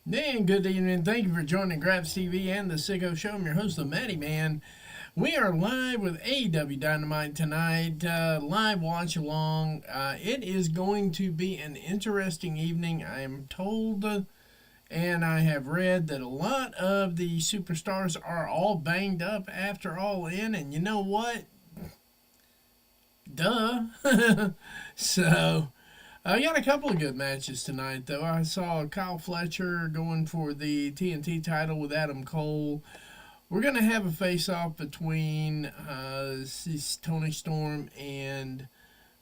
And good evening. Thank you for joining Grabs TV and the Sicko Show. I'm your host, the Matty Man. We are live with AEW Dynamite tonight. Live watch along. It is going to be an interesting evening. I am told, and I have read that a lot of the superstars are all banged up after All In. And you know what? Duh. So. I got a couple of good matches tonight, though. I saw Kyle Fletcher going for the TNT title with Adam Cole. We're going to have a face-off between Tony Storm and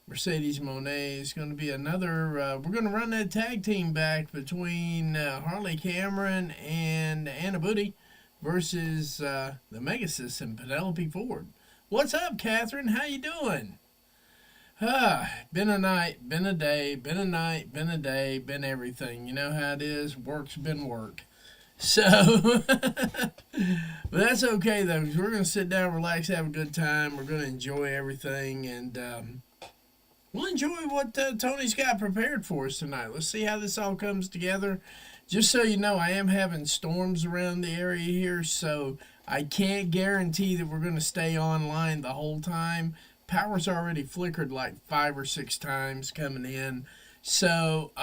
Mercedes Moné. It's going to be another... we're going to run that tag team back between Harley Cameron and Anna Booty versus the Megasis and Penelope Ford. What's up, Catherine? How you doing? Been a night, been a day, been a night, been a day, been everything. You know how it is. Work's been work. So, but that's okay though, because we're going to sit down, relax, have a good time. We're going to enjoy everything, and we'll enjoy what Tony's got prepared for us tonight. Let's see how this all comes together. Just so you know, I am having storms around the area here, so I can't guarantee that we're going to stay online the whole time. Power's already flickered like 5 or 6 times coming in. So,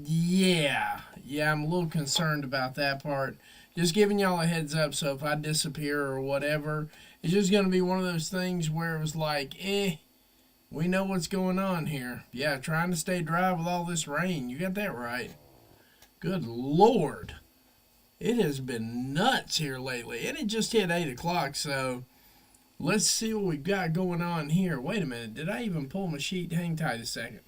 yeah, I'm a little concerned about that part. Just giving y'all a heads up, so if I disappear or whatever, it's just going to be one of those things where it was like, we know what's going on here. Yeah, trying to stay dry with all this rain. You got that right. Good Lord. It has been nuts here lately. And it just hit 8 o'clock, so... let's see what we've got going on here. Wait a minute. Did I even pull my sheet? Hang tight a second.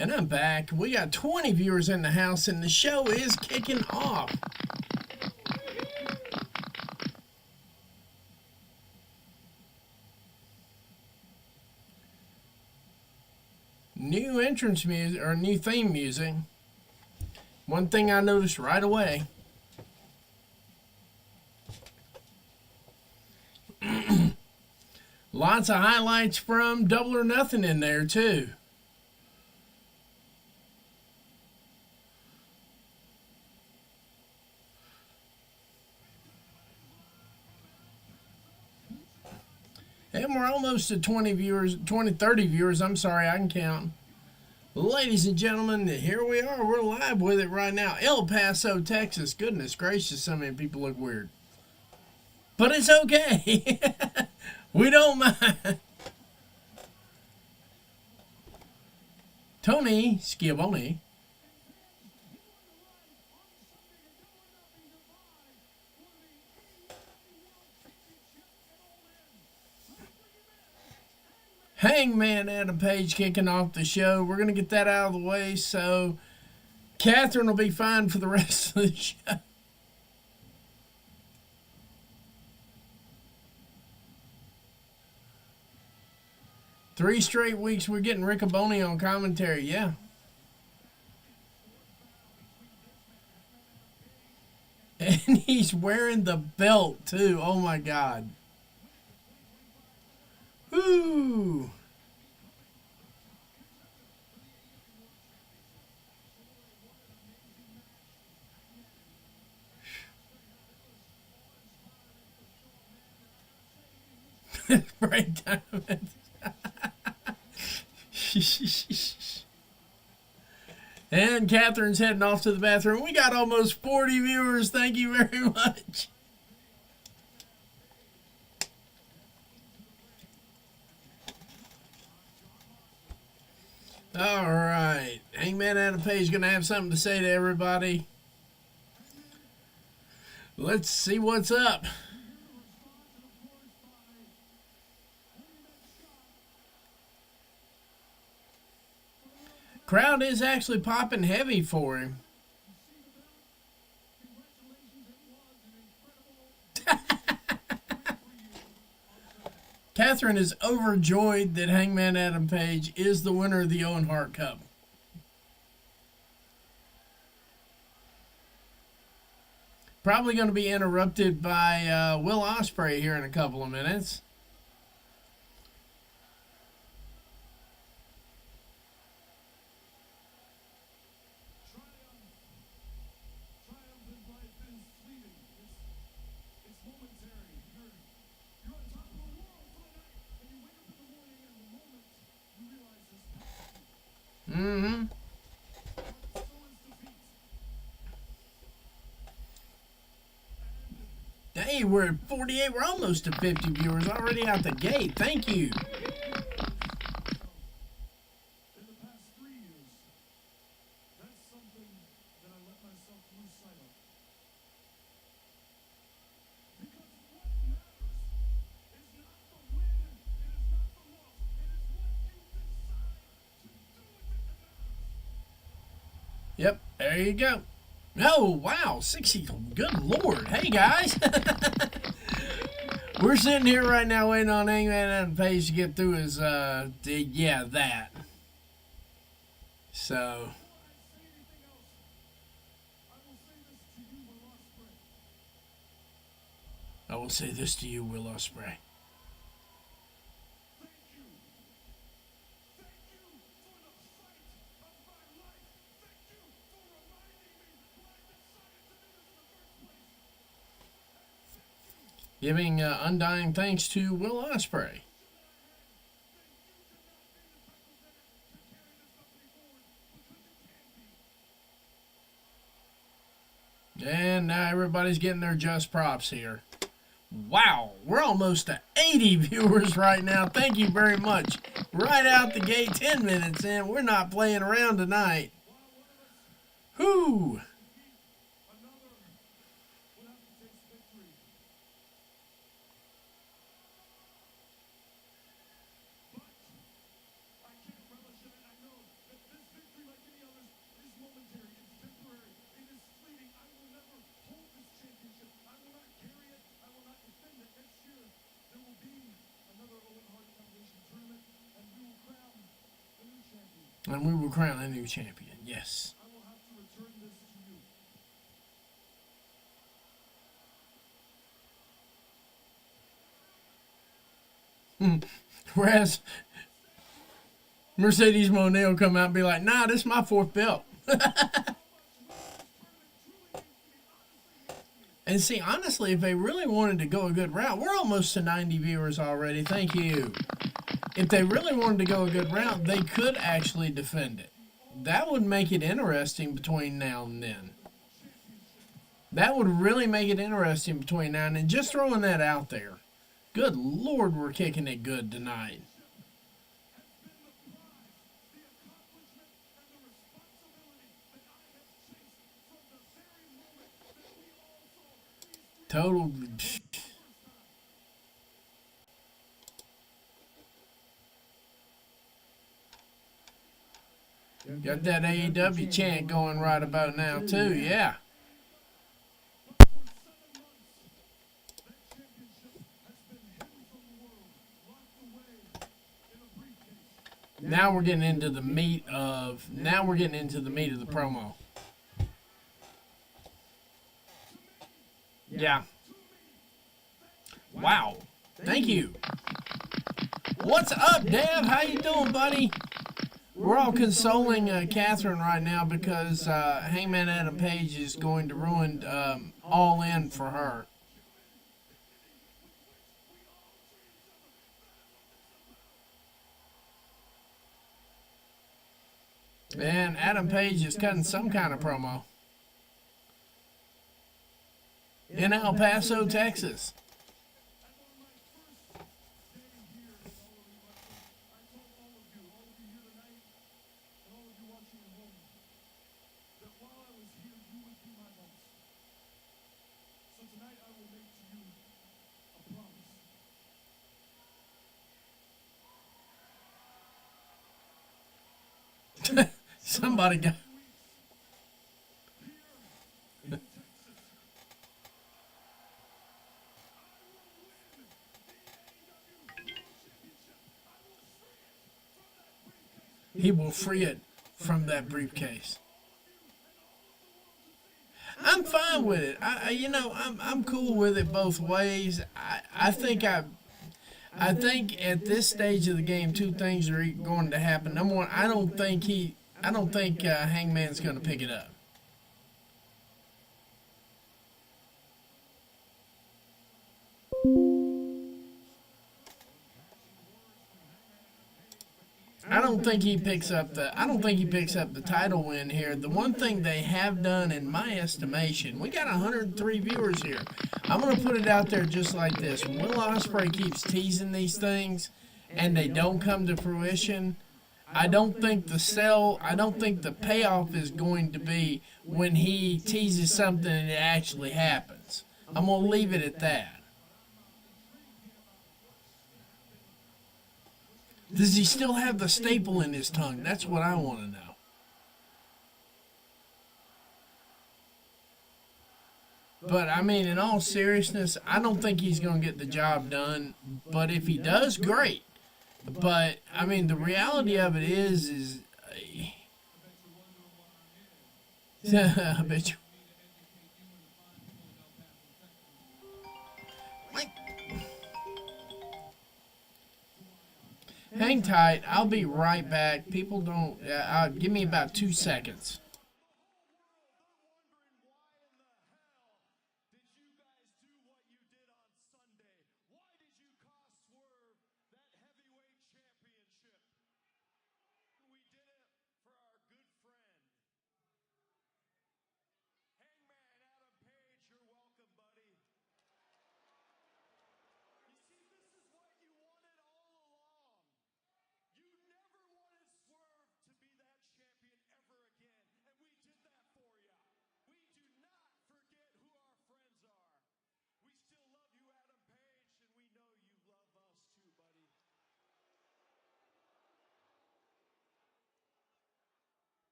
And I'm back. We got 20 viewers in the house, and the show is kicking off. New entrance music, or new theme music. One thing I noticed right away. Lots of highlights from Double or Nothing in there, too. And we're almost at 20 viewers, 30 viewers. I'm sorry, I can count. Ladies and gentlemen, here we are. We're live with it right now. El Paso, Texas. Goodness gracious, so many people look weird. But it's okay. We don't mind. Tony Schiavone. Hangman Adam Page kicking off the show. We're going to get that out of the way so Catherine will be fine for the rest of the show. 3 straight weeks we're getting Riccaboni on commentary, yeah. And he's wearing the belt too. Oh my God. Woo! Break time. And Catherine's heading off to the bathroom. We got almost 40 viewers. Thank you very much. All right. Hangman Adam Page going to have something to say to everybody. Let's see what's up. Crowd is actually popping heavy for him. Catherine is overjoyed that Hangman Adam Page is the winner of the Owen Hart Cup. Probably going to be interrupted by Will Ospreay here in a couple of minutes. Mm-hmm. Hey, we're at 48. We're almost to 50 viewers already out the gate. Thank you. Yep, there you go. Oh, wow, 60. Good Lord. Hey, guys. We're sitting here right now waiting on Hangman Adam Page to get through his, yeah, that. So. I will say this to you, Will Ospreay. Giving undying thanks to Will Ospreay. And now everybody's getting their just props here. Wow, we're almost to 80 viewers right now. Thank you very much. Right out the gate, 10 minutes in. We're not playing around tonight. Whoo! And we will crown a new champion, yes. Whereas Mercedes Moné will come out and be like, nah, this is my fourth belt. And see, honestly, if they really wanted to go a good route, we're almost to 90 viewers already. Thank you. If they really wanted to go a good route, they could actually defend it. That would make it interesting between now and then. That would really make it interesting between now and then. Just throwing that out there. Good Lord, we're kicking it good tonight. Total. Got that AEW chant going right about now, too, yeah. Now we're getting into the meat of the promo. Yeah. Wow. Thank you. What's up, Dev? How you doing, buddy? We're all consoling Catherine right now because Hangman Adam Page is going to ruin All In for her. And Adam Page is cutting some kind of promo in El Paso, Texas. Somebody got. he will free it from that briefcase. I'm fine with it. I'm cool with it both ways. I think at this stage of the game, two things are going to happen. Number one, I don't think Hangman's going to pick it up. I don't think he picks up the title win here. The one thing they have done, in my estimation, we got 103 viewers here. I'm gonna put it out there just like this: when Will Ospreay keeps teasing these things, and they don't come to fruition, I don't think the payoff is going to be when he teases something and it actually happens. I'm gonna leave it at that. Does he still have the staple in his tongue? That's what I want to know. But, I mean, in all seriousness, I don't think he's going to get the job done. But if he does, great. But, I mean, the reality of it is I bet you. Hang tight. I'll be right back. People don't. Give me about 2 seconds.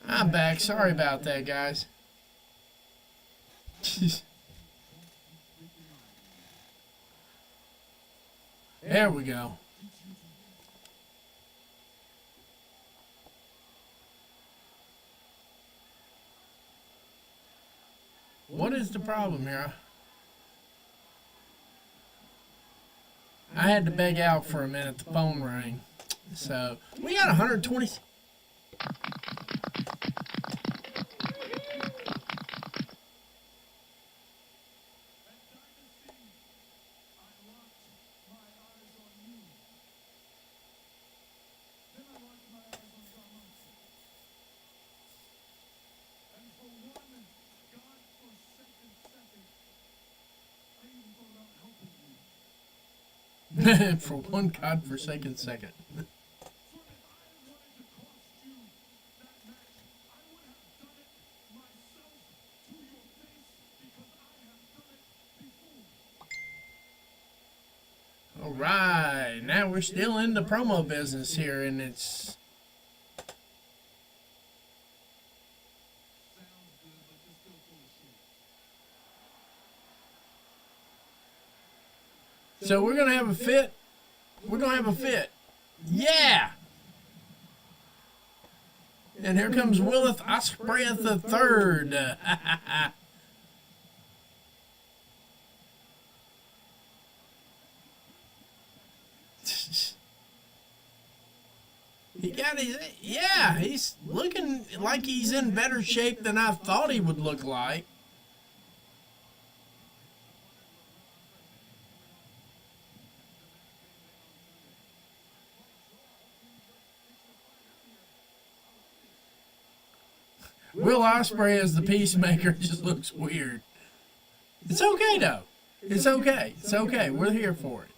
I'm back. Sorry about that, guys. There we go. What is the problem here? I had to beg out for a minute. The phone rang. So, we got 120. For one godforsaken second. All right, now we're still in the promo business here, and it's So we're going to have a fit. We're going to have a fit. Yeah. And here comes Willith Ospreay the third. He got his, yeah, he's looking like he's in better shape than I thought he would look like. Will Ospreay as the Peacemaker just looks weird. It's okay though. It's okay. It's okay. We're here for it.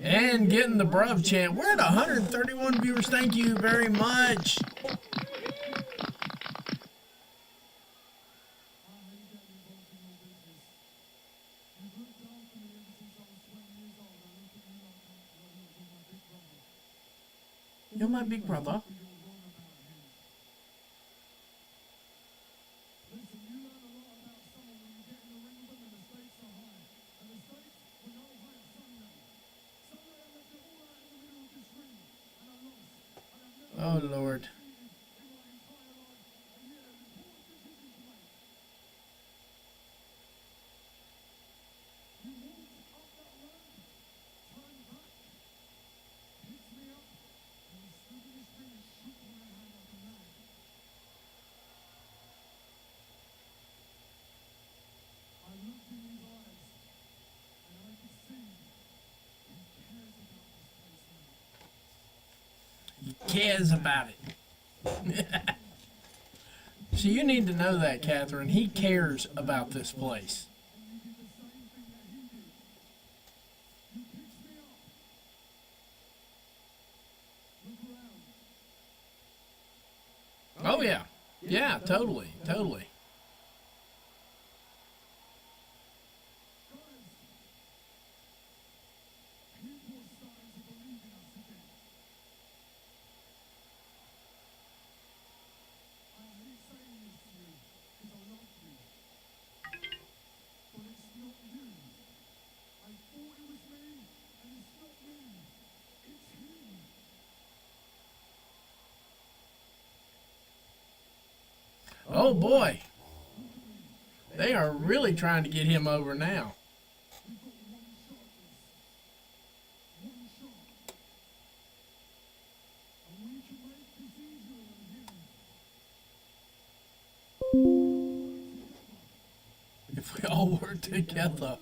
And getting the bruv chant. We're at 131 viewers. Thank you very much. You're my big brother. Oh, Lord. He cares about it. So you need to know that, Catherine. He cares about this place. Oh, yeah. Yeah, totally. Totally. Oh boy, they are really trying to get him over now. If we all work together.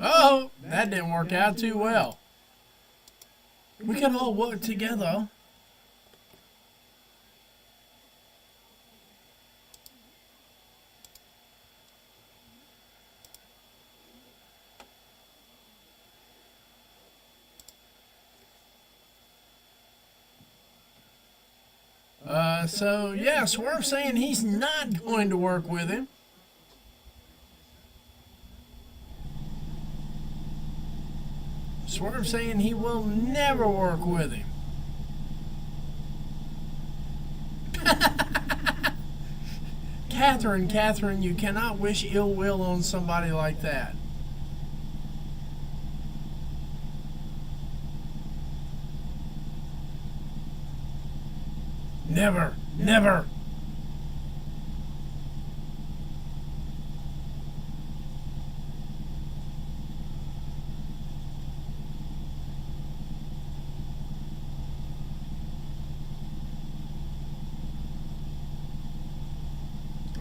Oh, that didn't work out too well. We can all work together. So yeah, Swerve saying he's not going to work with him. Swerve saying he will never work with him. Catherine, you cannot wish ill will on somebody like that. Never, never.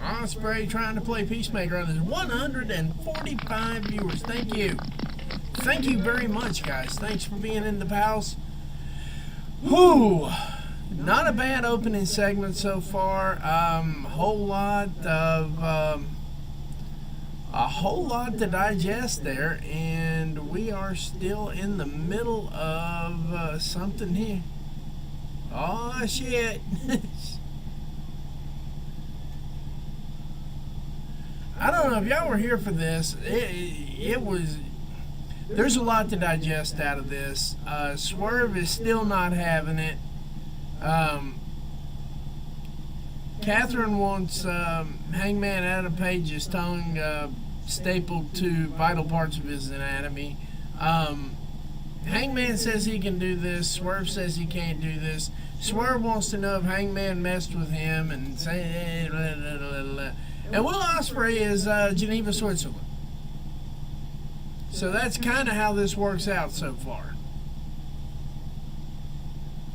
Ospreay trying to play Peacemaker on his 145 viewers. Thank you. Thank you very much, guys. Thanks for being in the pals. Whew. Not a bad opening segment so far. A whole lot to digest there, and we are still in the middle of something here. Oh shit. I don't know if y'all were here for this. It was there's a lot to digest out of this. Swerve is still not having it. Catherine wants Hangman Adam Page's tongue stapled to vital parts of his anatomy. Hangman says he can do this. Swerve says he can't do this. Swerve wants to know if Hangman messed with him and say blah, blah, blah, blah. And Will Ospreay is Geneva, Switzerland. So that's kind of how this works out so far.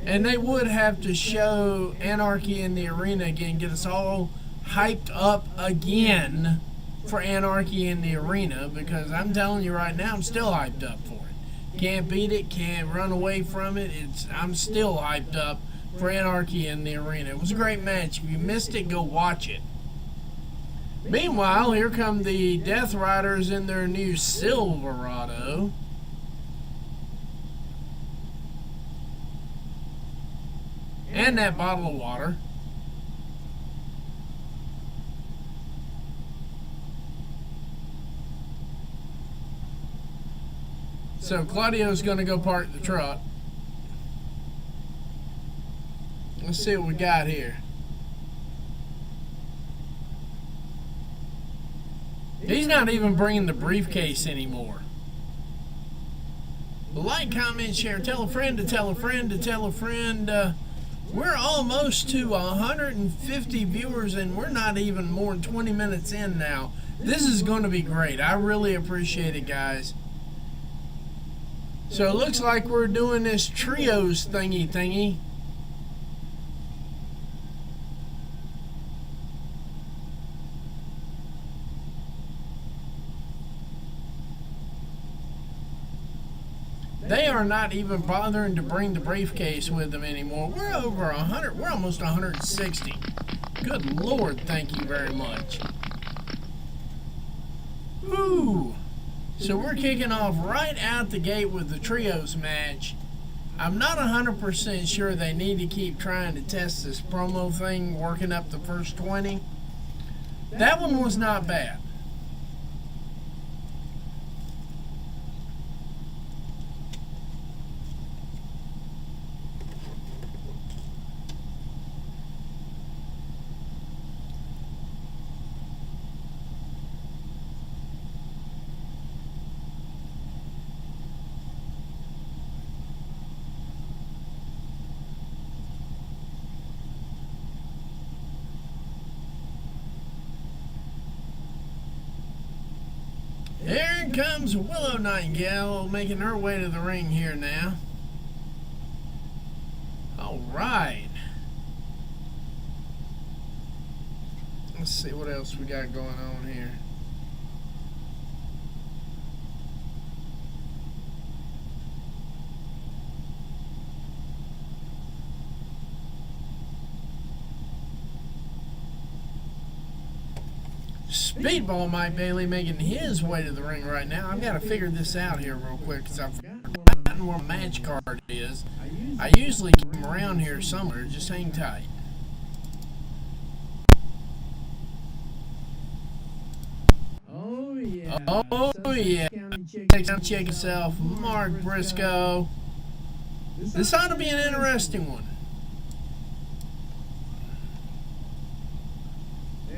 And they would have to show Anarchy in the Arena again, get us all hyped up again for Anarchy in the Arena, because I'm telling you right now, I'm still hyped up for it. Can't beat it, can't run away from it. I'm still hyped up for Anarchy in the Arena. It was a great match. If you missed it, go watch it. Meanwhile, here come the Death Riders in their new Silverado. And that bottle of water. So Claudio's going to go park the truck. Let's see what we got here. He's not even bringing the briefcase anymore. Like, comment, share, tell a friend to tell a friend to tell a friend. We're almost to 150 viewers, and we're not even more than 20 minutes in now. This is going to be great. I really appreciate it, guys. So it looks like we're doing this trios thingy. They are not even bothering to bring the briefcase with them anymore. We're over 100. We're almost 160. Good Lord, thank you very much. Woo! So we're kicking off right out the gate with the trios match. I'm not 100% sure they need to keep trying to test this promo thing, working up the first 20. That one was not bad. Here comes Willow Nightingale making her way to the ring here now. All right. Let's see what else we got going on here. Speedball Mike Bailey making his way to the ring right now. I've got to figure this out here real quick because I've forgotten where my match card is. I usually keep them around here somewhere. Just hang tight. Oh yeah. Oh yeah. Check yourself, Mark Briscoe. This ought to be an interesting one.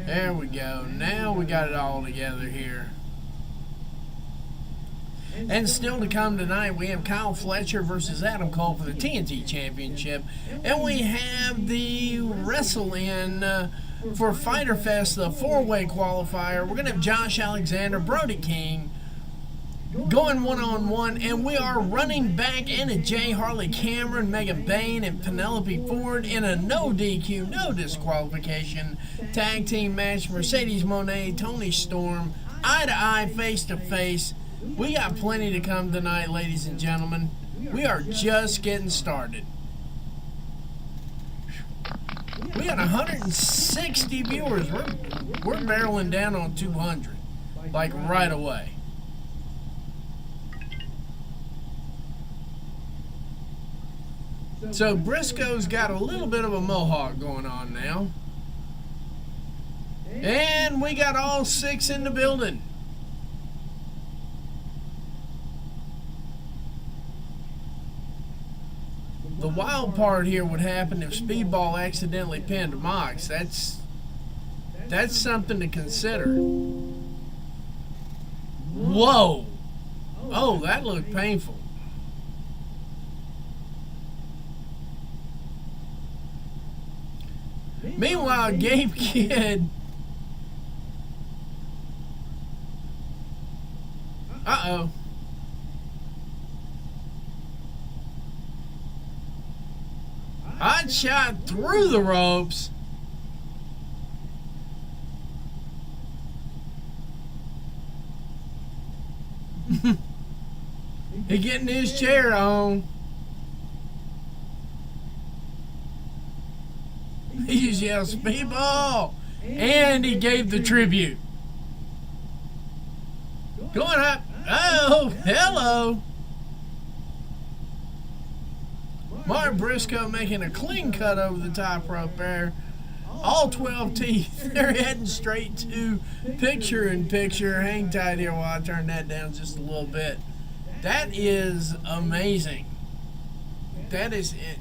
There we go. Now we got it all together here. And still to come tonight, we have Kyle Fletcher versus Adam Cole for the TNT Championship. And we have the Wrestle-In for Fyter Fest, the four-way qualifier. We're going to have Josh Alexander, Brody King, going one-on-one, and we are running back into Jay Harley Cameron, Megan Bain, and Penelope Ford in a no DQ, no disqualification tag team match. Mercedes Moné, Tony Storm, eye-to-eye, face-to-face. We got plenty to come tonight, ladies and gentlemen. We are just getting started. We got 160 viewers. We're barreling down on 200, like right away. So Briscoe's got a little bit of a mohawk going on now. And we got all six in the building. The wild part here would happen if Speedball accidentally pinned Mox. That's something to consider. Whoa! Oh, that looked painful. Meanwhile, Gabe Kidd. Uh-oh. Hot shot through the ropes. He getting his chair on. He just yelled, Speedball! And he gave the tribute. Going up. Oh, hello. Mark Briscoe making a clean cut over the top rope there. All 12 teeth. They're heading straight to picture-in-picture. Hang tight here while I turn that down just a little bit. That is amazing. That is it.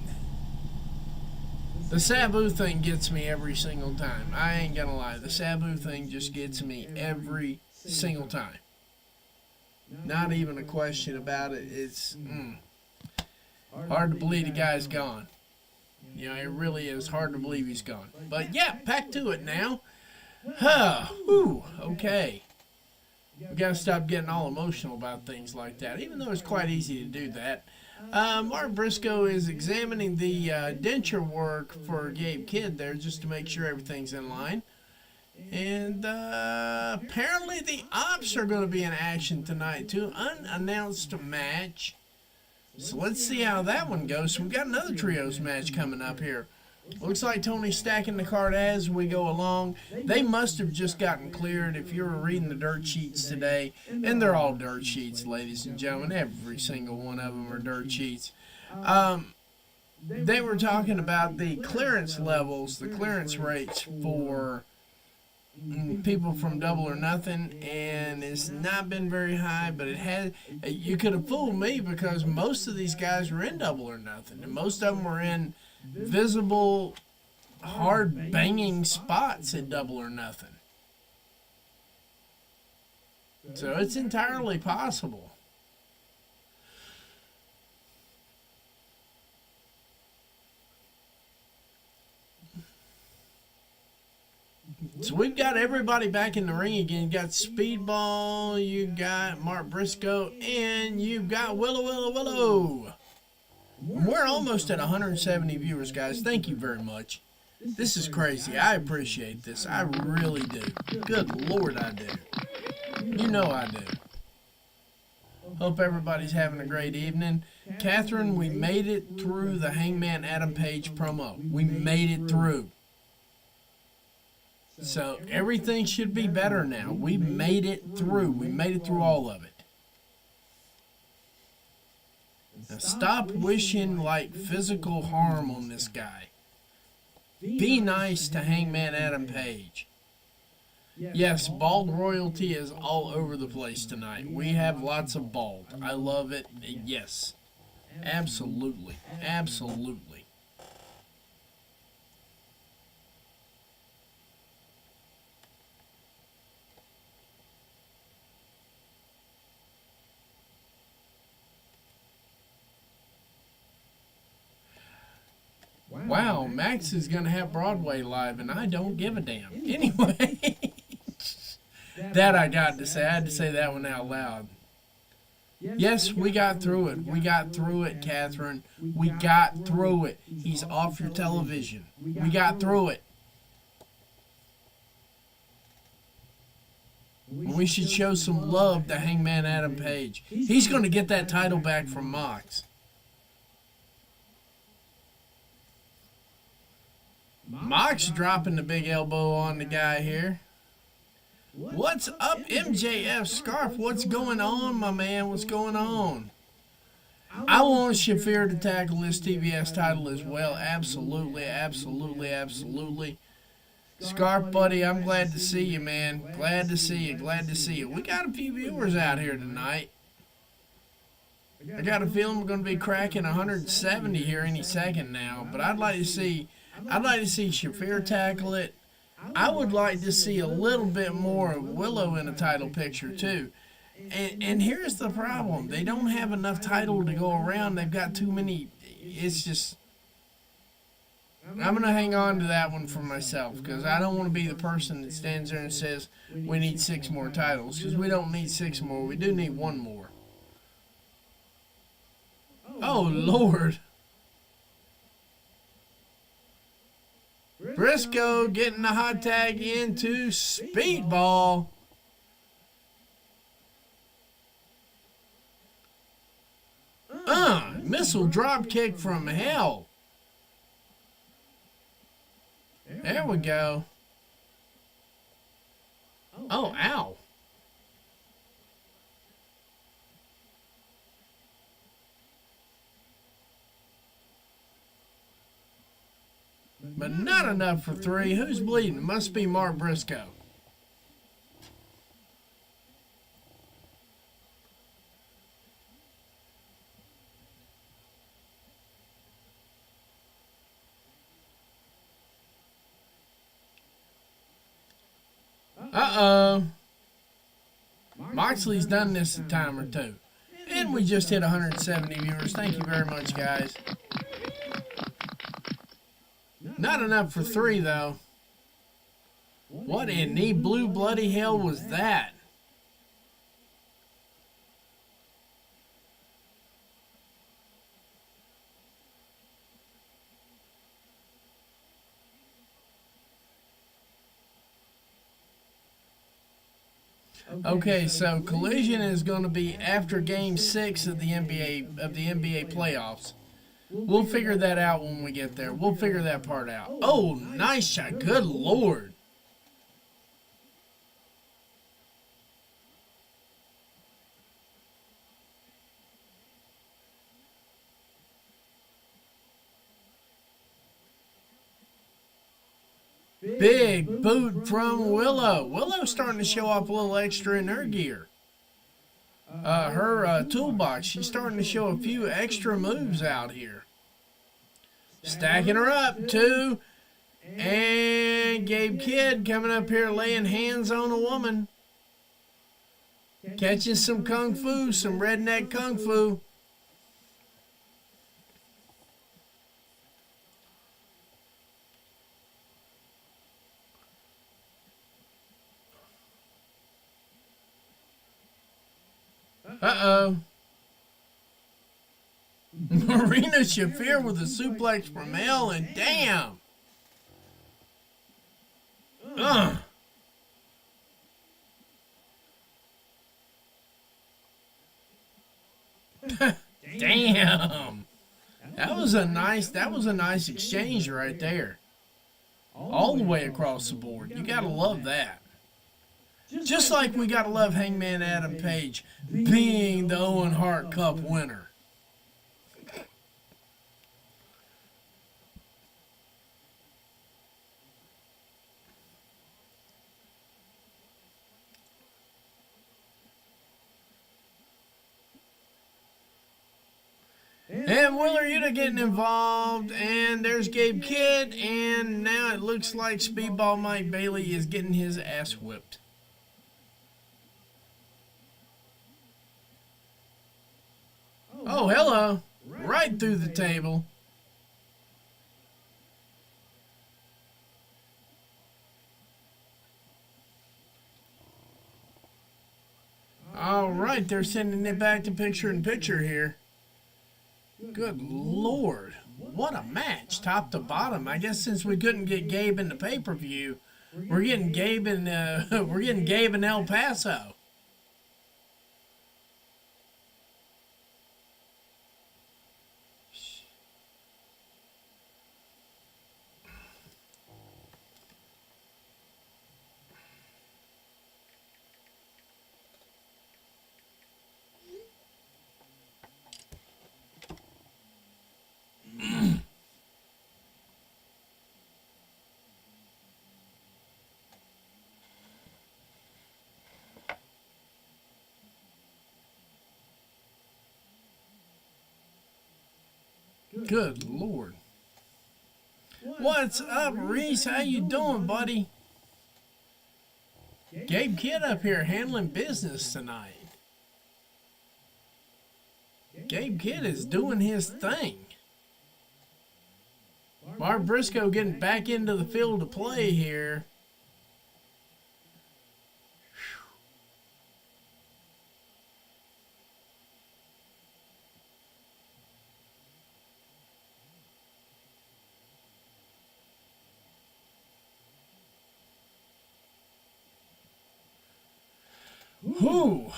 The Sabu thing gets me every single time. I ain't gonna lie. The Sabu thing just gets me every single time. Not even a question about it. It's hard to believe the guy's gone. You know, it really is hard to believe he's gone. But yeah, back to it now. Whew, okay. We gotta stop getting all emotional about things like that, even though it's quite easy to do that. Mark Briscoe is examining the denture work for Gabe Kidd there just to make sure everything's in line. And apparently the Ops are going to be in action tonight too. Unannounced match. So let's see how that one goes. So we've got another trios match coming up here. Looks like Tony's stacking the card as we go along. They must have just gotten cleared if you were reading the dirt sheets today. And they're all dirt sheets, ladies and gentlemen. Every single one of them are dirt sheets. They were talking about the clearance levels, the clearance rates for people from Double or Nothing, and it's not been very high, but it had. You could have fooled me because most of these guys were in Double or Nothing, and most of them were in visible, hard banging spots at Double or Nothing. So it's entirely possible. So we've got everybody back in the ring again. You got Speedball, you got Mark Briscoe, and you've got Willow. We're almost at 170 viewers, guys. Thank you very much. This is crazy. I appreciate this. I really do. Good Lord, I do. You know I do. Hope everybody's having a great evening. Catherine, we made it through the Hangman Adam Page promo. We made it through. So everything should be better now. We made it through. We made it through all of it. Now stop wishing like physical harm on this guy. Be nice to Hangman Adam Page. Yes, bald royalty is all over the place tonight. We have lots of bald. I love it. Yes. Absolutely. Absolutely. Wow, Max is going to have Broadway live, and I don't give a damn. Anyway, that I got to say. I had to say that one out loud. Yes, we got through it. We got through it, Catherine. We got through it. He's off your television. We got through it. We should show some love to Hangman Adam Page. He's going to get that title back from Mox. Mox dropping the big elbow on the guy here. What's up, MJF Scarf? What's going on, my man? What's going on? I want Shafir to tackle this TBS title as well. Absolutely, absolutely, absolutely. Scarf, buddy, I'm glad to see you, man. Glad to see you. Glad to see you. We got a few viewers out here tonight. I got a feeling we're going to be cracking 170 here any second now. But I'd like to see Shafir tackle it. I would like to see a little bit more of Willow in a title picture too. And here's the problem: they don't have enough title to go around. They've got too many. It's just. I'm going to hang on to that one for myself because I don't want to be the person that stands there and says we need 6 more titles, because we don't need 6 more. We do need 1 more. Oh, Lord. Briscoe getting the hot tag into Speedball. Missile drop kick from hell. There we go. Oh, ow. But not enough for 3. Who's bleeding? Must be Mark Briscoe. Uh-oh. Moxley's done this a time or two. And we just hit 170 viewers. Thank you very much, guys. Not enough for 3, though. What in the blue bloody hell was that? Okay, so Collision is going to be after Game 6 of the NBA playoffs. We'll figure that out when we get there. We'll figure that part out. Oh, nice shot. Good Lord. Big boot from Willow. Willow's starting to show off a little extra in her gear. Her toolbox. She's starting to show a few extra moves out here. Stacking her up, 2. And Gabe Kidd coming up here laying hands on a woman. Catching some kung fu, some redneck kung fu. Uh-oh. Marina Shafir with a suplex from hell, and damn. Damn. That was a nice exchange right there. All the way across the board. You gotta love that. Just like we gotta love Hangman Adam Page being the Owen Hart Cup winner. And Wheeler Yuta getting involved, and there's Gabe Kidd, and now it looks like Speedball Mike Bailey is getting his ass whipped. Oh, hello. Right through the table. All right, they're sending it back to picture-in-picture here. Good Lord. What a match, top to bottom. I guess since we couldn't get Gabe in the pay-per-view, we're getting Gabe in El Paso. Good Lord. What's up, Reese? How you doing, buddy? Gabe Kidd up here handling business tonight. Gabe Kidd is doing his thing. Mark Briscoe getting back into the field to play here. Whew.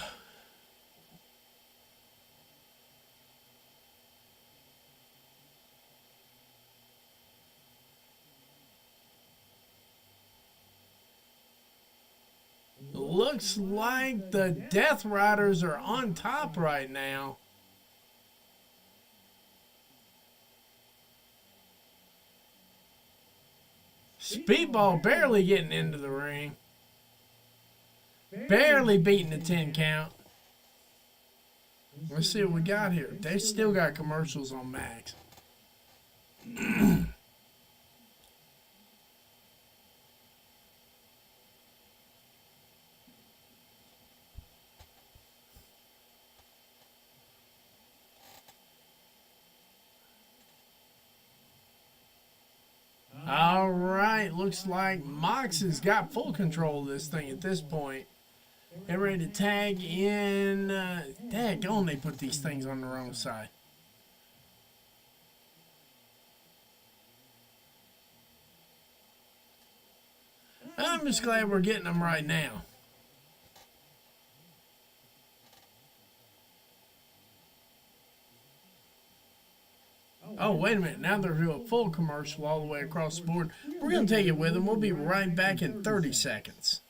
Looks like the Death Riders are on top right now. Speedball barely getting into the ring. Barely beating the 10 count. Let's see what we got here. They still got commercials on Max. All right, looks like Mox has got full control of this thing at this point. They're ready to tag in. Daggone, they put these things on the wrong side. I'm just glad we're getting them right now. Oh, wait a minute. Now they're doing a full commercial all the way across the board. We're going to take it with them. We'll be right back in 30 seconds.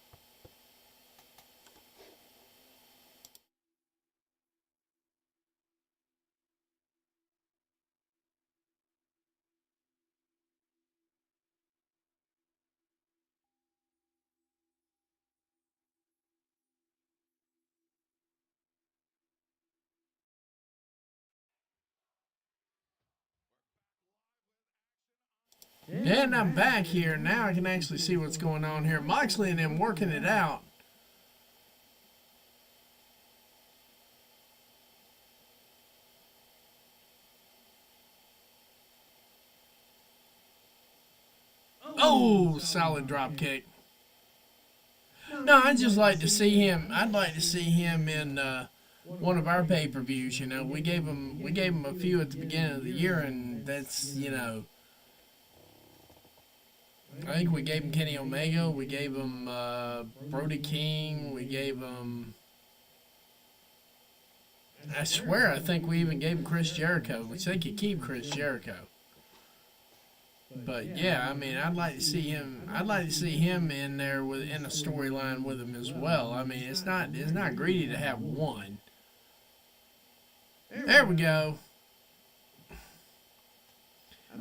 And I'm back here. Now I can actually see what's going on here. Moxley and them working it out. Oh, solid drop kick. No, I'd just like to see him. I'd like to see him in one of our pay-per-views. You know, we gave him a few at the beginning of the year, and that's, you know, I think we gave him Kenny Omega. We gave him Brody King. We gave him, I swear, I think we even gave him Chris Jericho, which they could keep Chris Jericho. But yeah, I mean, I'd like to see him. I'd like to see him in there in a storyline with him as well. I mean, it's not greedy to have one. There we go.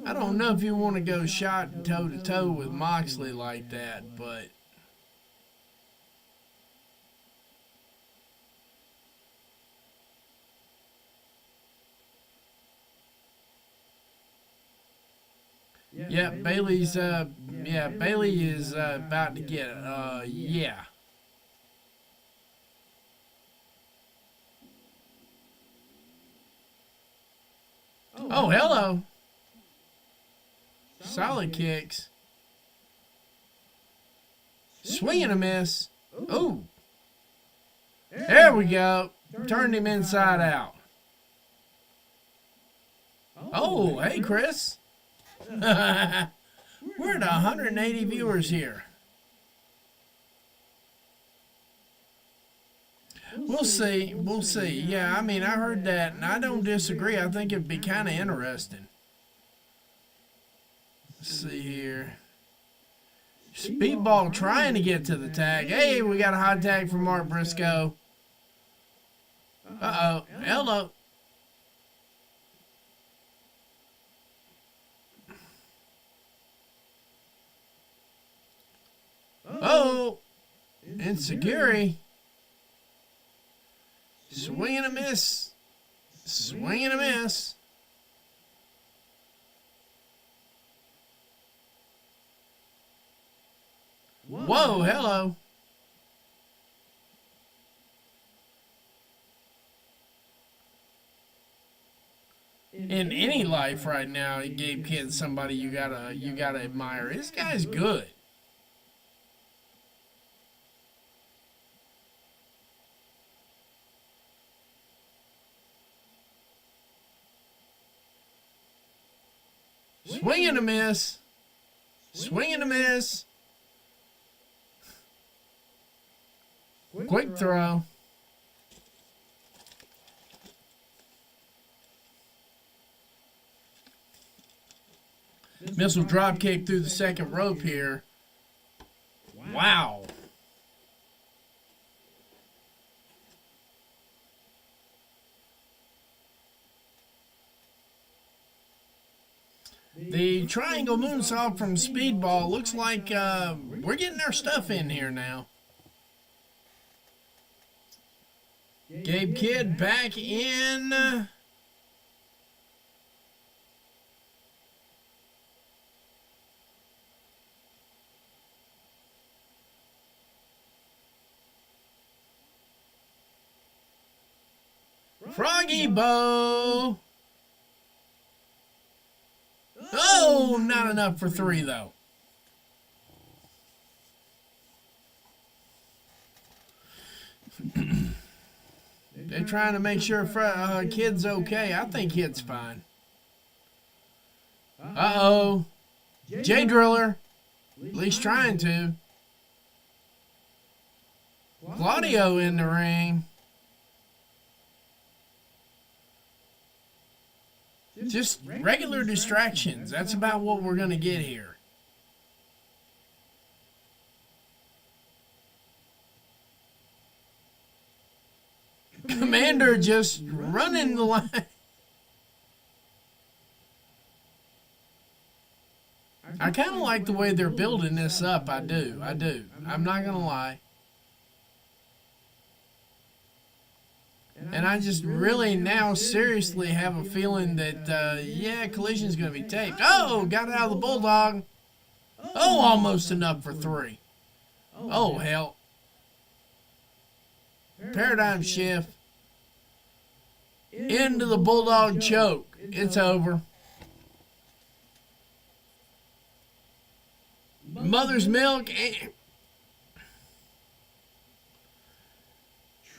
I don't know if you want to go shot toe to toe with Moxley like that, but yeah, Bailey's Bailey is about to get yeah. Oh, hello. Solid kicks. Swing and a miss. Ooh. There we go. Turned him inside out. Oh, hey, Chris. We're at 180 viewers here. We'll see. We'll see. Yeah, I mean, I heard that, and I don't disagree. I think it'd be kind of interesting. Let's see here. Speedball trying to get to the tag. Hey, we got a hot tag from Mark Briscoe. Uh-oh. Hello. Oh. Insecurity. Swing and a miss. Swing and a miss. Whoa, hello. In any life right now, Gabe Kidd's somebody you gotta admire. This guy's good. Swing and a miss. Swing and a miss. Quick throw. Missile drop kick through the second rope here. Wow. The triangle moonsault from Speedball looks like we're getting our stuff in here now. Gabe Kidd back in. Froggy Bow. Oh, not enough for three, though. They're trying to make sure Kidd's okay. I think Kidd's fine. Uh-oh. Jay Driller. At least trying to. Claudio in the ring. Just regular distractions. That's about what we're going to get here. Commander just running the line. I kind of like the way they're building this up. I do. I'm not going to lie. And I just really now seriously have a feeling that, yeah, Collision's going to be taped. Oh, got it out of the Bulldog. Oh, almost enough for three. Oh, hell. Paradigm shift. Into the Bulldog choke. It's over. Mother's Milk.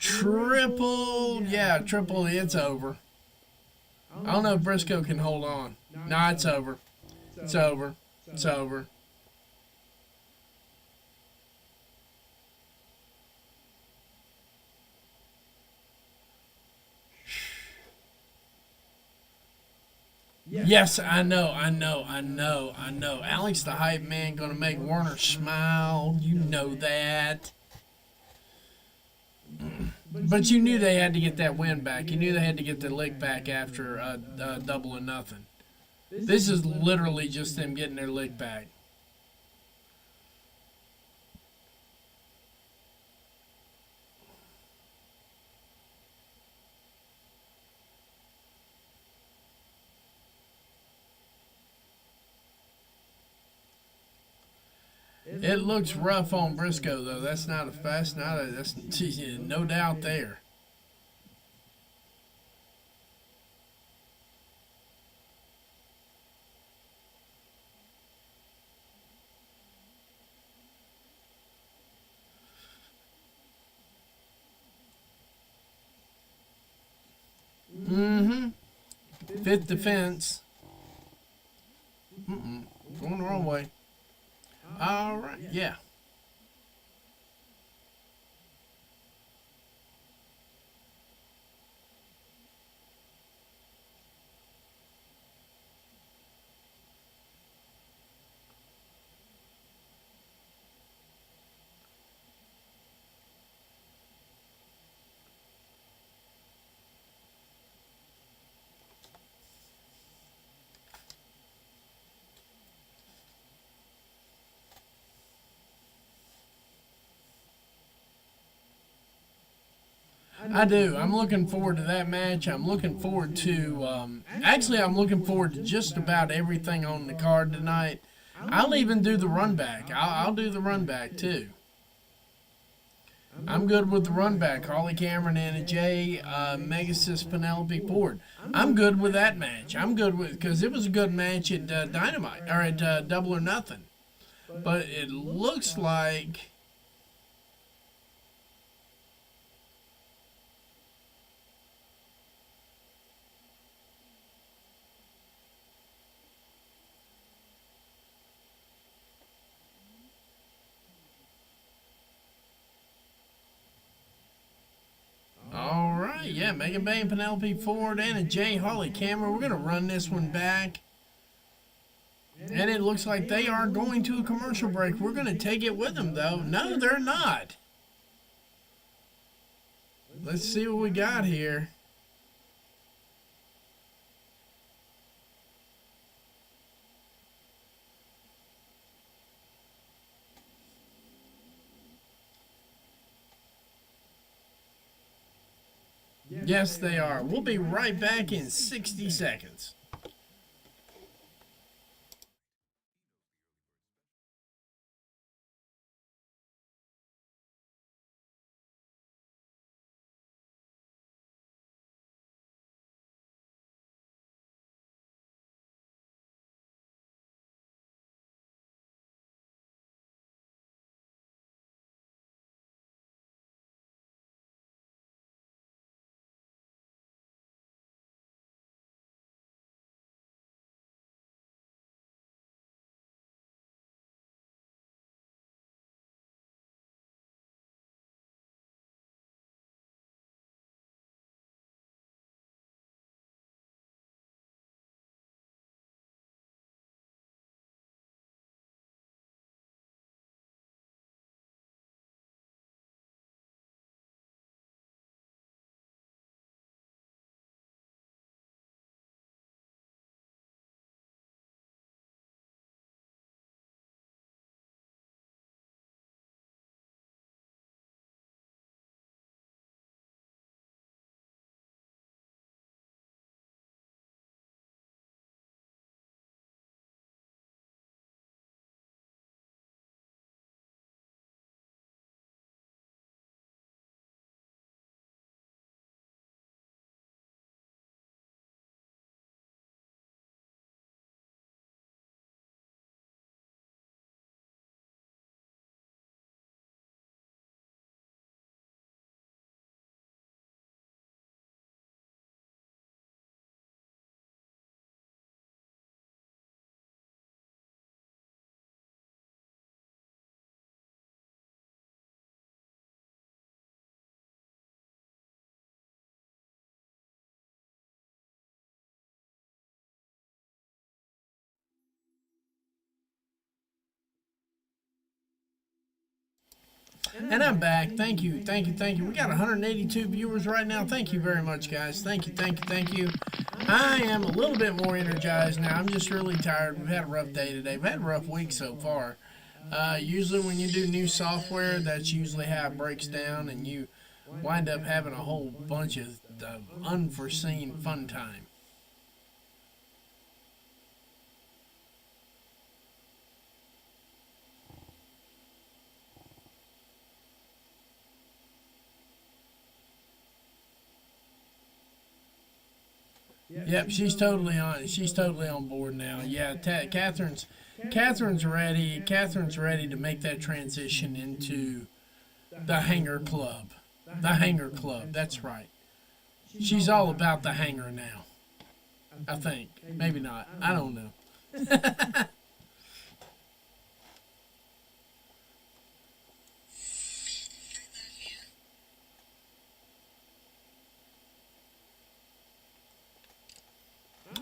Triple, yeah, triple, it's over. I don't know if Briscoe can hold on. No, it's over. It's over. It's over. Yes, I know. Alex the Hype Man gonna make Warner smile. You know that. But you knew they had to get that win back. You knew they had to get the lick back after double or nothing. This is literally just them getting their lick back. It looks rough on Briscoe though. That's no doubt there. Fifth defense. Going the wrong way. All right, yeah. I do. I'm looking forward to that match. I'm looking forward to, actually, I'm looking forward to just about everything on the card tonight. I'll even do the run back. I'll do the run back too. I'm good with the run back. Holly Cameron, Anna Jay, Megasis, Penelope Ford. I'm good with that match. I'm good with, because it was a good match at Dynamite or at Double or Nothing. But it looks like all right, yeah, Megan Bay, Penelope Ford, Anna Jay, Holly Cameron. We're gonna run this one back. And it looks like they are going to a commercial break. We're going to take it with them, though. No, they're not. Let's see what we got here. Yes, they are. We'll be right back in 60 seconds. And I'm back. Thank you, thank you, thank you. We got 182 viewers right now. Thank you very much, guys. Thank you, thank you, thank you. I am a little bit more energized now. I'm just really tired. We've had a rough day today. We've had a rough week so far. Usually when you do new software, that's usually how it breaks down, and you wind up having a whole bunch of unforeseen fun time. Yep, she's totally on. She's totally on board now. Yeah, Catherine's ready. Catherine's ready to make that transition into the Hanger Club. The Hanger Club. That's right. She's all about the hanger now. I think. Maybe not. I don't know.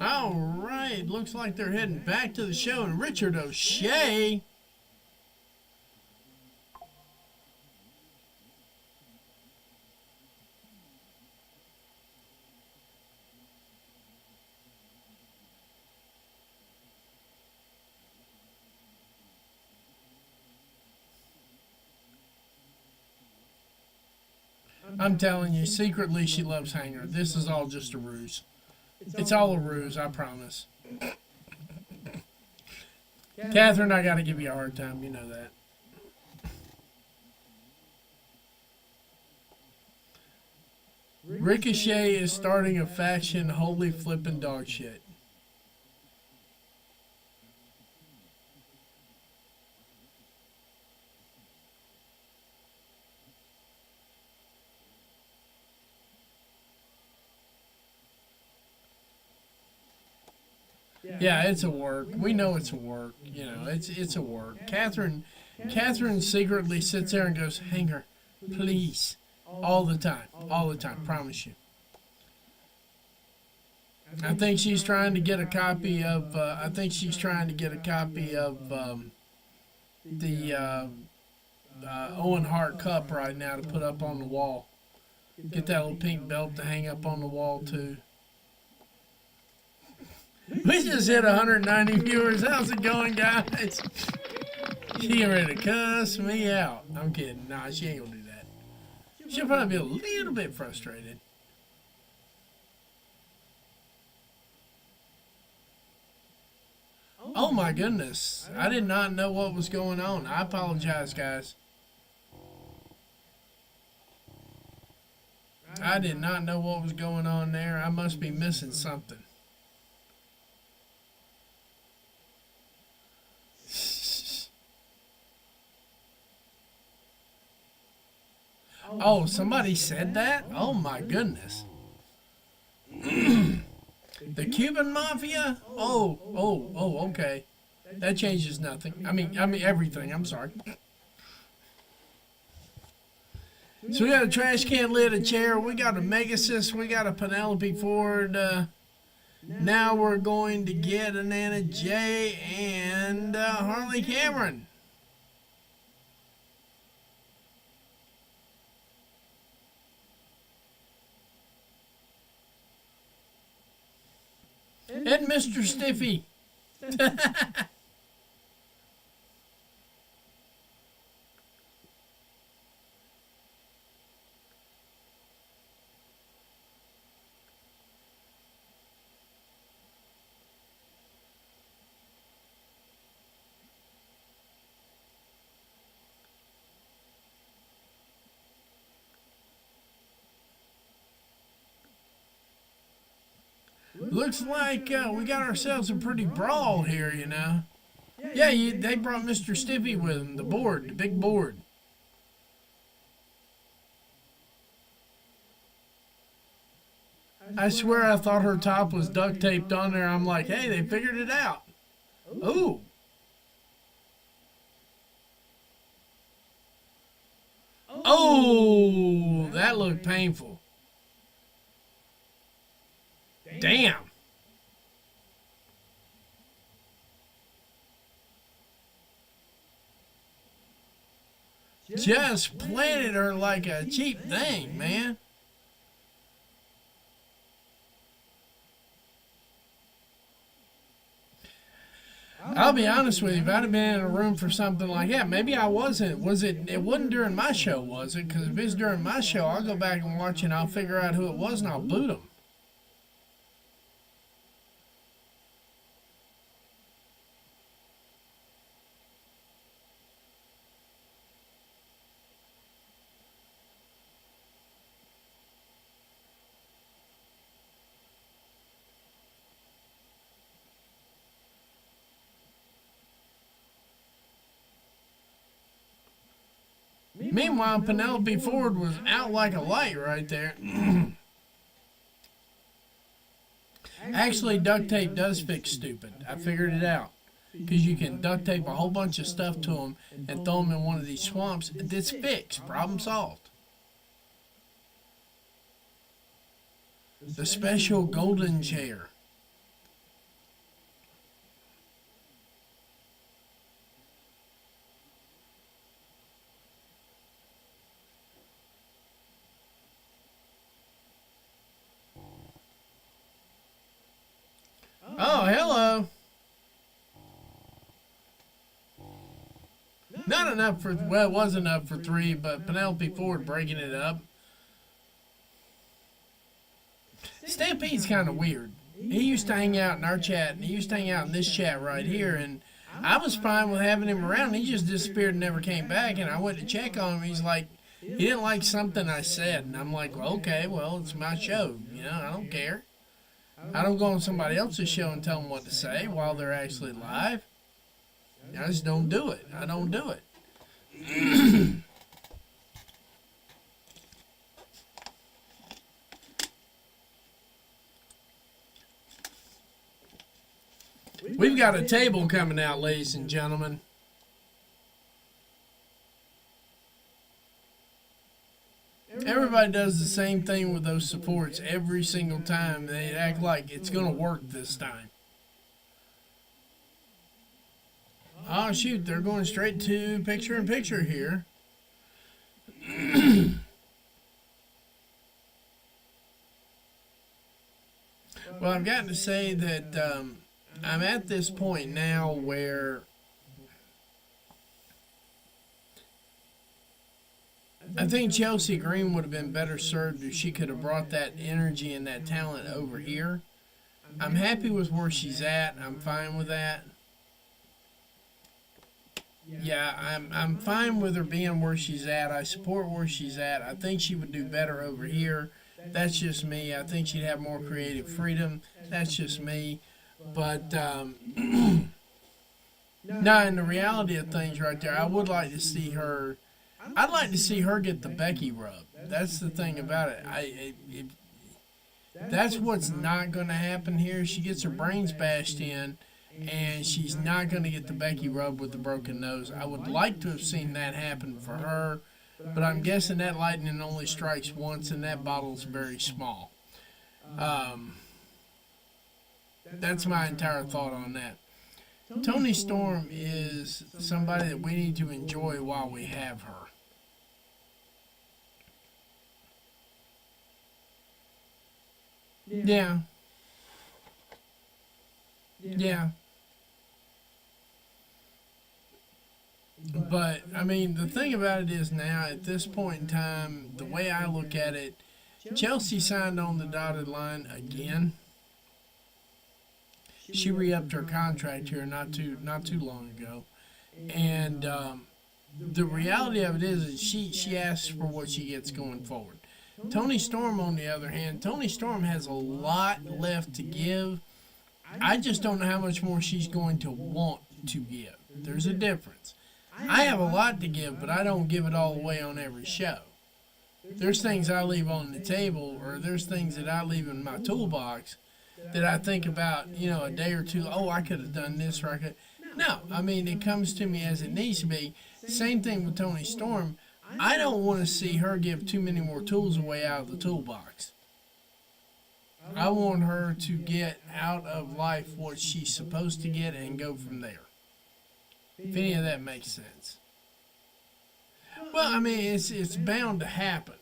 All right, looks like they're heading back to the show, and Richard O'Shea. I'm telling you, secretly she loves Hanger. This is all just a ruse. It's all a ruse, I promise. Catherine, I got to give you a hard time. You know that. Ricochet is starting a faction. Holy flippin' dog shit. Yeah, it's a work. We know it's a work. You know, it's a work. Catherine secretly sits there and goes, "Hanger, please," all the time, all the time. Promise you. I think she's trying to get a copy of. I think she's trying to get a copy of the Owen Hart Cup right now to put up on the wall. Get that little pink belt to hang up on the wall too. We just hit 190 viewers. How's it going, guys? She getting ready to cuss me out. I'm kidding. Nah, she ain't gonna do that. She'll probably be a little bit frustrated. Oh my goodness. I did not know what was going on. I apologize, guys. I did not know what was going on there. I must be missing something. Oh, somebody said that? Oh my goodness. The Cuban Mafia? Oh, okay. That changes nothing. I mean everything. I'm sorry. So we got a trash can lid, a chair. We got a Megasis. We got a Penelope Ford. Now we're going to get an Anna Jay and Harley Cameron. And Mr. Stiffy. Looks like we got ourselves a pretty brawl here, you know. Yeah, they brought Mr. Stiffy with them, the board, the big board. I swear I thought her top was duct taped on there. I'm like, hey, they figured it out. Ooh. Oh, that looked painful. Damn. Just planted her like a cheap thing, man. I'll be honest with you, if I'd have been in a room for something like that, maybe I wasn't. It wasn't during my show, was it? Because if it's during my show, I'll go back and watch it and I'll figure out who it was and I'll boot them. Meanwhile, Penelope Ford was out like a light right there. Actually, duct tape does fix stupid. I figured it out. Because you can duct tape a whole bunch of stuff to them and throw them in one of these swamps. It's fixed. Problem solved. The special golden chair. Oh, hello. Not enough for, well, it was enough for 3, but Penelope Ford breaking it up. Stampede's kind of weird. He used to hang out in our chat, and he used to hang out in this chat right here, and I was fine with having him around. He just disappeared and never came back. And I went to check on him. He's like, he didn't like something I said. And I'm like, well, okay, well, it's my show. You know, I don't care. I don't go on somebody else's show and tell them what to say while they're actually live. I just don't do it. I don't do it. We've got a table coming out, ladies and gentlemen. Everybody does the same thing with those supports every single time. They act like it's going to work this time. Oh, shoot, they're going straight to picture-in-picture here. Well, I've got to say that I'm at this point now where I think Chelsea Green would have been better served if she could have brought that energy and that talent over here. I'm happy with where she's at. I'm fine with that. Yeah, I'm fine with her being where she's at. I support where she's at. I think she would do better over here. That's just me. I think she'd have more creative freedom. That's just me. But, no, in the reality of things right there, I would like to see her. I'd like to see her get the Becky rub. That's the thing about it. That's what's not going to happen here. She gets her brains bashed in, and she's not going to get the Becky rub with the broken nose. I would like to have seen that happen for her, but I'm guessing that lightning only strikes once, and that bottle's very small. That's my entire thought on that. Toni Storm is somebody that we need to enjoy while we have her. Yeah. But, I mean, the thing about it is now, at this point in time, the way I look at it, Chelsea signed on the dotted line again. She re-upped her contract here not too long ago. And the reality of it is she asks for what she gets going forward. Toni Storm, on the other hand, Toni Storm has a lot left to give. I just don't know how much more she's going to want to give. There's a difference. I have a lot to give, but I don't give it all away on every show. There's things I leave on the table, or there's things that I leave in my toolbox that I think about, a day or two. Oh, I could have done this, or I could. No, I mean, it comes to me as it needs to be. Same thing with Toni Storm. I don't want to see her give too many more tools away out of the toolbox. I want her to get out of life what she's supposed to get and go from there. If any of that makes sense. Well, I mean, it's bound to happen.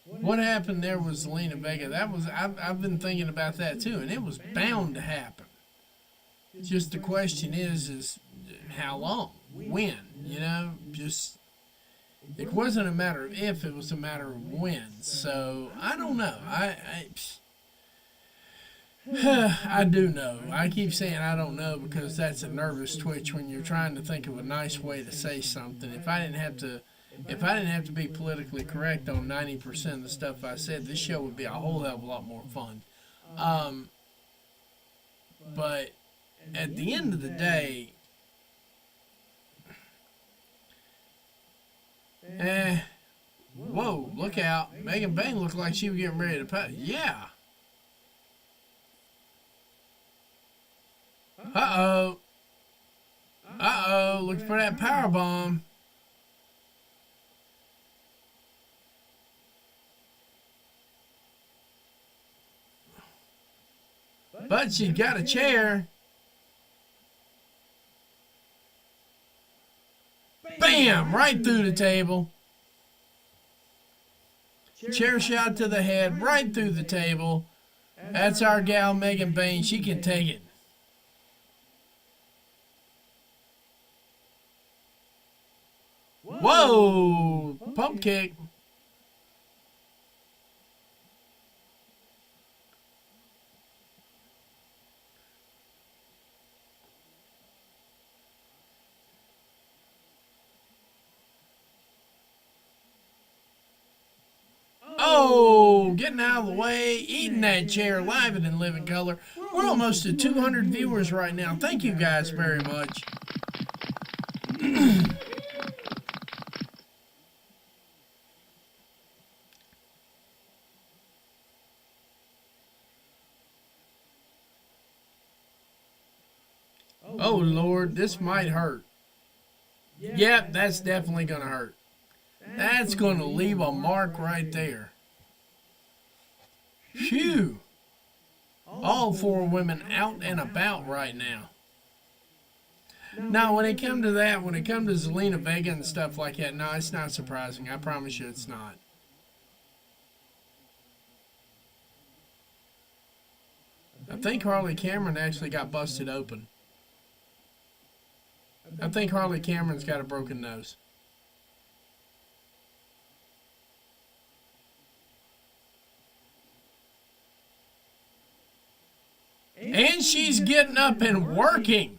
What happened there with Zelina Vega, I've been thinking about that too, and it was bound to happen. Just the question is how long? When? Just it wasn't a matter of if, it was a matter of when. So I don't know. I do know. I keep saying I don't know because that's a nervous twitch when you're trying to think of a nice way to say something. If I didn't have to be politically correct on 90% of the stuff I said, this show would be a whole hell of a lot more fun. But at the end of the day, whoa, look out. Megan Bayne looked like she was getting ready to pay. Yeah. Uh-oh. Look for that power bomb. But she's got a chair. Bam! Right through the table. Chair shot to the head, right through the table. That's our gal, Megan Bayne. She can take it. Whoa! Pump kick. getting out of the way, eating that chair, live and in living color. We're almost at 200 viewers right now. Thank you guys very much. Oh, Lord, this might hurt. Yep, that's definitely going to hurt. That's going to leave a mark right there. Phew. All 4 women out and about right now. Now, when it comes to that, when it comes to Zelina Vega and stuff like that, no, it's not surprising. I promise you it's not. I think Harley Cameron actually got busted open. I think Harley Cameron's got a broken nose. And she's getting up and working.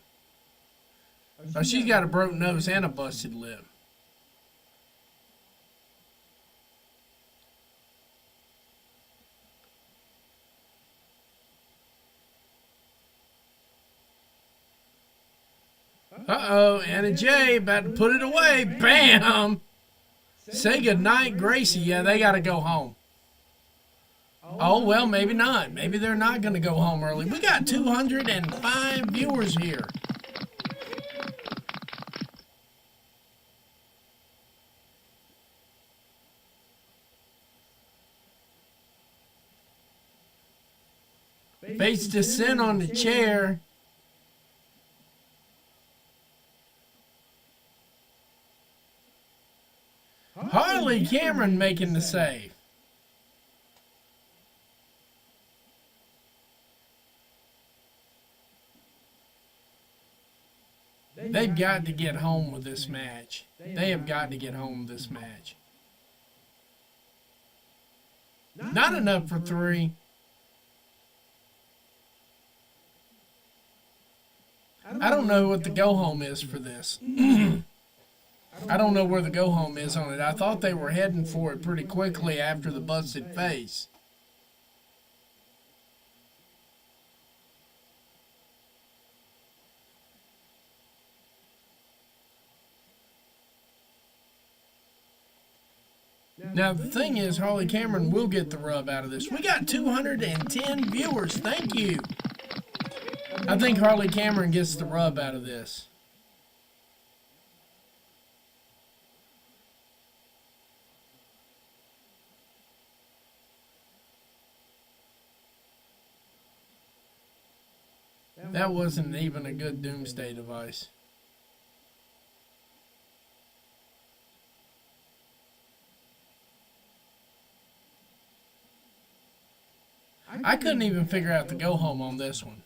Oh, she's got a broken nose and a busted lip. Uh-oh, Anna Jay about to put it away. Bam! Say goodnight, Gracie. Yeah, they got to go home. Oh, well, maybe not. Maybe they're not going to go home early. We got 205 viewers here. Bates descent on the chair. Harley Cameron making the save. They've got to get home with this match. They have got to get home with this match. Not enough for 3. I don't know what the go-home is for this. I don't know where the go-home is on it. I thought they were heading for it pretty quickly after the busted face. Now, the thing is, Harley Cameron will get the rub out of this. We got 210 viewers. Thank you. I think Harley Cameron gets the rub out of this. That wasn't even a good doomsday device. I couldn't even figure out the go-home on this one.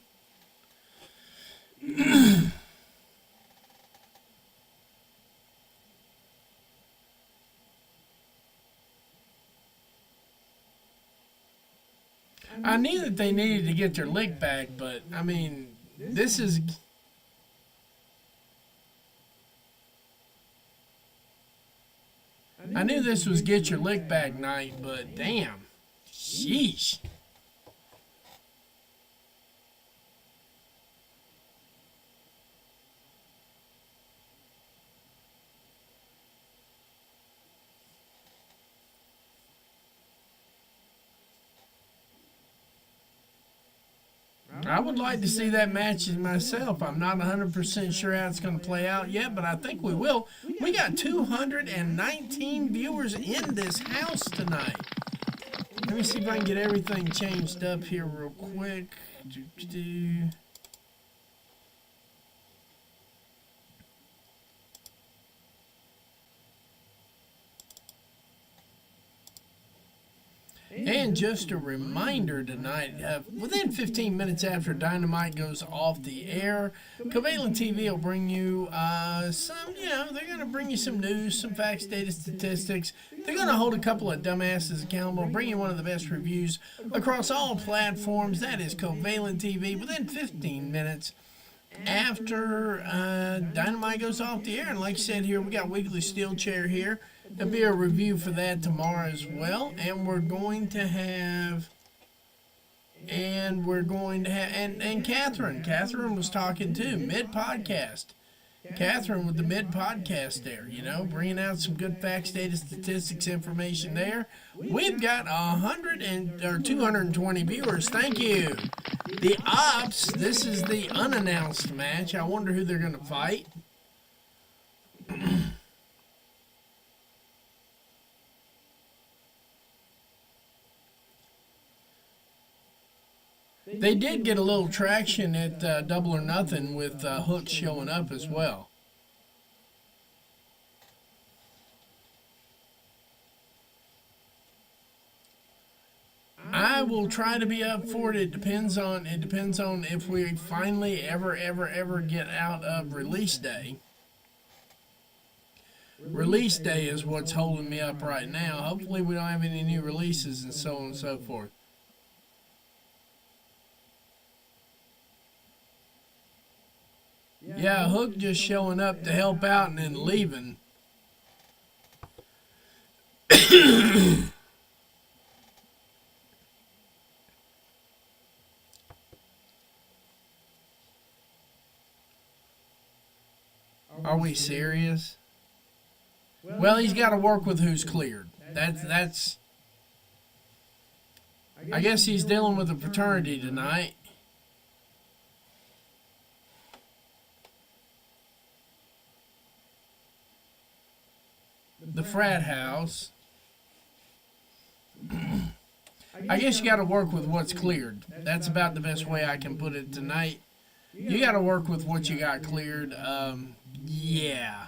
I knew that they needed to get their lick back, but, I mean, this is... I knew this was get your lick back night, but damn. Sheesh. I would like to see that match myself. I'm not 100% sure how it's going to play out yet, but I think we will. We got 219 viewers in this house tonight. Let me see if I can get everything changed up here real quick. And just a reminder tonight, within 15 minutes after Dynamite goes off the air, Covalent TV will bring you they're going to bring you some news, some facts, data, statistics. They're going to hold a couple of dumbasses accountable, bring you one of the best reviews across all platforms. That is Covalent TV within 15 minutes. after Dynamite goes off the air. And like I said, here we got Weekly Steel Chair here. There'll be a review for that tomorrow as well. And we're going to have and Catherine was talking too, mid podcast. Catherine with the mid podcast there, bringing out some good facts, data, statistics, information there. We've got 220 viewers. Thank you. The Ops, this is the unannounced match. I wonder who they're going to fight. They did get a little traction at Double or Nothing with Hook showing up as well. I will try to be up for it. It depends on if we finally ever get out of release day. Release day is what's holding me up right now. Hopefully we don't have any new releases and so on and so forth. Yeah, Hook just showing up to help out and then leaving. Are we serious? Well, he's got to work with who's cleared. That's. I guess he's dealing with a fraternity tonight. The frat house. I guess you got to work with what's cleared. That's about the best way I can put it tonight. You got to work with what you got cleared. Yeah.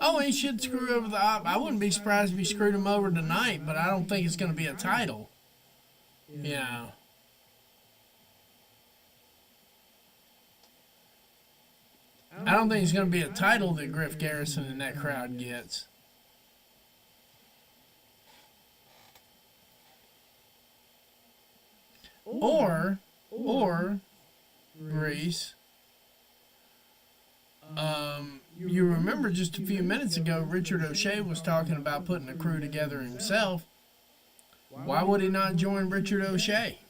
Oh, he should screw over the Op. I wouldn't be surprised if he screwed him over tonight, but I don't think it's going to be a title. Yeah. I don't think it's going to be a title that Griff Garrison and that crowd gets. Or, Reese, you remember just a few minutes ago, Richard O'Shea was talking about putting a crew together himself. Why would he not join Richard O'Shea?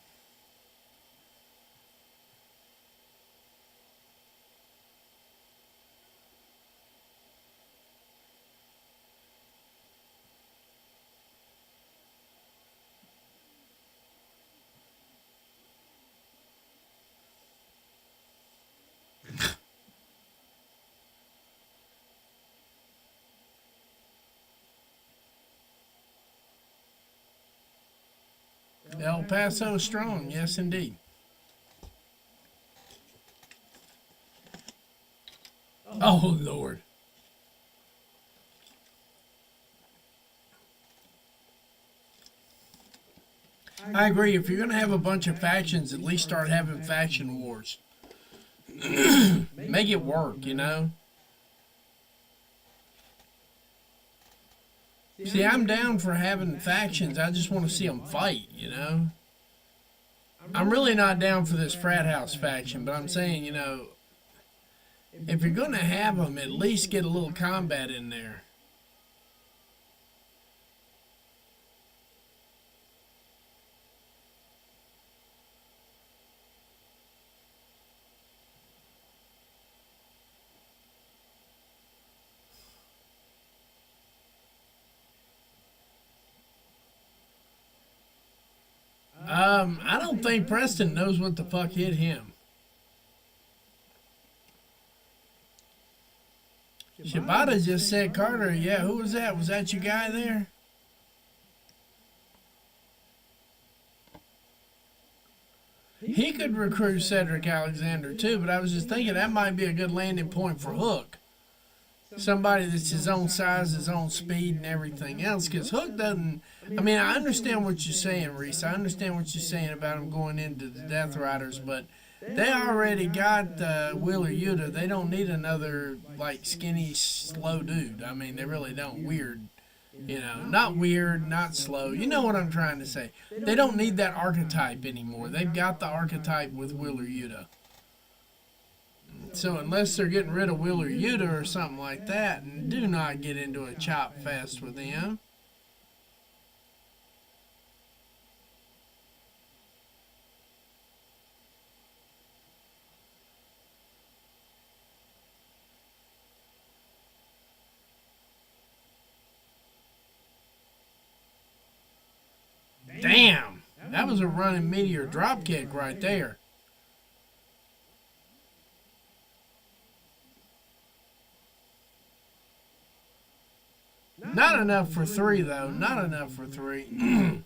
El Paso strong, yes indeed. Oh Lord. I agree. If you're going to have a bunch of factions, at least start having faction wars. Make it work, See, I'm down for having factions. I just want to see them fight, I'm really not down for this frat house faction, but I'm saying, if you're going to have them, at least get a little combat in there. I don't think Preston knows what the fuck hit him. Shibata just said, Carter, yeah, who was that? Was that your guy there? He could recruit Cedric Alexander too, but I was just thinking that might be a good landing point for Hook. Somebody that's his own size, his own speed, and everything else. Because Hook doesn't. I mean, I understand what you're saying, Reese. I understand what you're saying about him going into the Death Riders, but they already got Wheeler Yuta. They don't need another, skinny, slow dude. I mean, they really don't. Weird. You know, not weird, not slow. You know what I'm trying to say. They don't need that archetype anymore. They've got the archetype with Wheeler Yuta. So unless they're getting rid of Wheeler Yuta or something like that, do not get into a chop fest with him. Damn, that was a running meteor dropkick right there. Not enough for three, though. Not enough for three.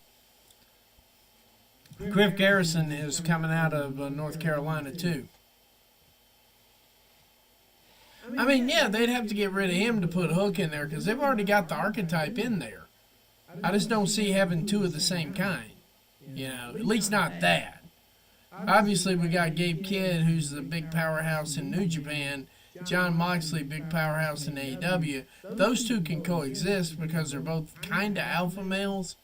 Griff Garrison is coming out of North Carolina, too. I mean, yeah, they'd have to get rid of him to put Hook in there because they've already got the archetype in there. I just don't see having two of the same kind. You know, at least not that. Obviously, we got Gabe Kidd, who's the big powerhouse in New Japan. John Moxley, big powerhouse in AEW. Those two can coexist because they're both kind of alpha males.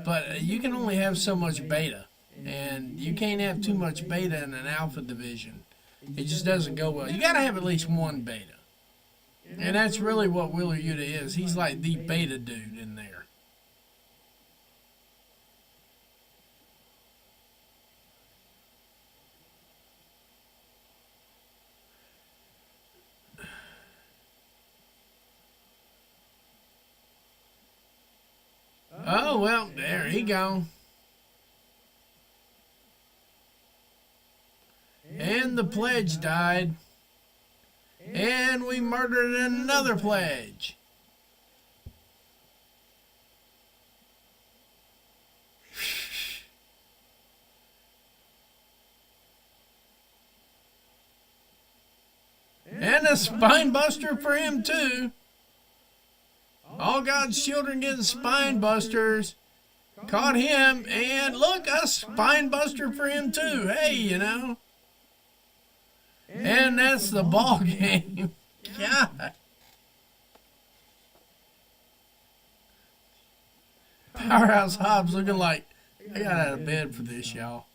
But you can only have so much beta. And you can't have too much beta in an alpha division. It just doesn't go well. You got to have at least one beta. And that's really what Wheeler Yuta is. He's like the beta dude in there. Oh, well, there he go. And the pledge died. And we murdered another pledge. And a spine buster for him, too. All God's children getting spine busters. Caught him, and look, a spine buster for him, too. Hey, you know. And that's the ball game. God. Powerhouse Hobbs looking like, I got out of bed for this, y'all.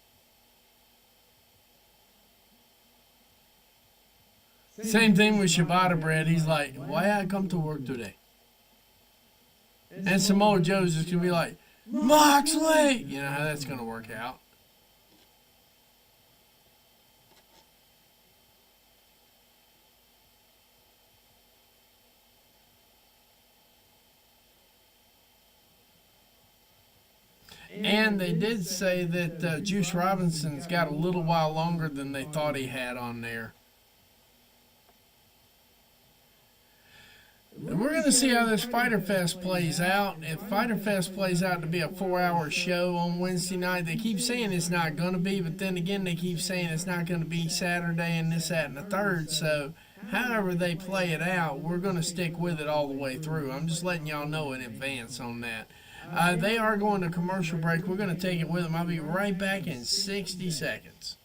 Same thing with Shibata Bread. He's like, why I come to work today? And Samoa Joe's just going to be like, Moxley! You know how that's going to work out. And they did say that Juice Robinson's got a little while longer than they thought he had on there. And we're going to see how this Fyter Fest plays out. If Fyter Fest plays out to be a 4-hour show on Wednesday night, they keep saying it's not going to be, but then again, they keep saying it's not going to be Saturday and this, that, and the third. So, however they play it out, we're going to stick with it all the way through. I'm just letting y'all know in advance on that. They are going to commercial break. We're going to take it with them. I'll be right back in 60 seconds.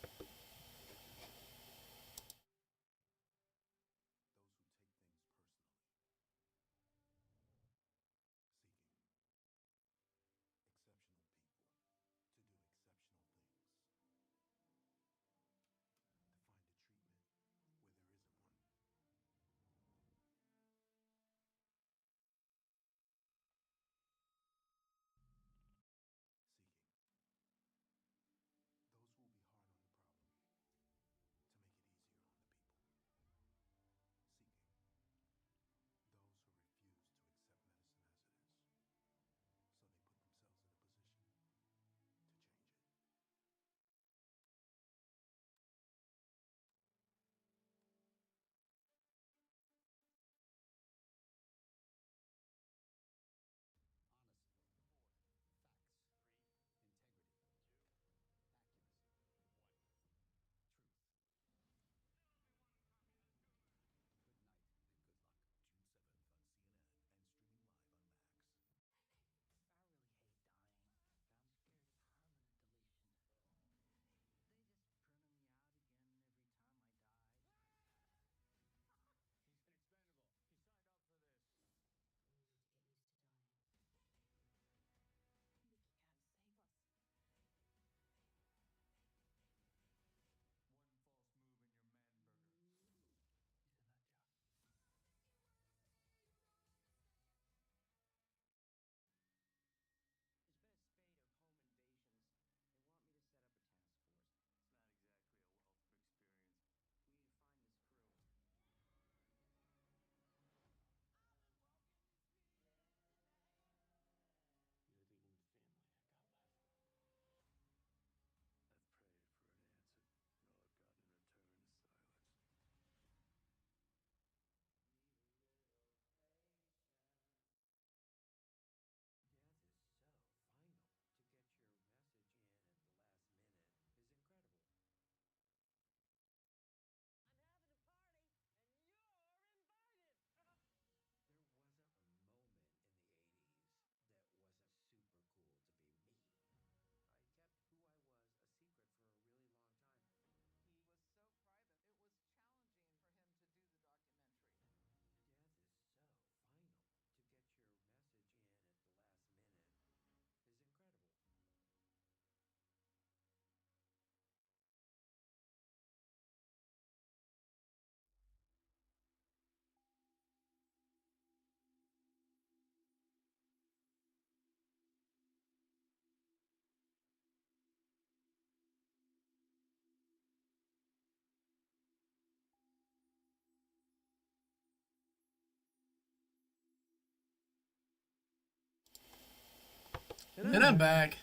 And I'm back.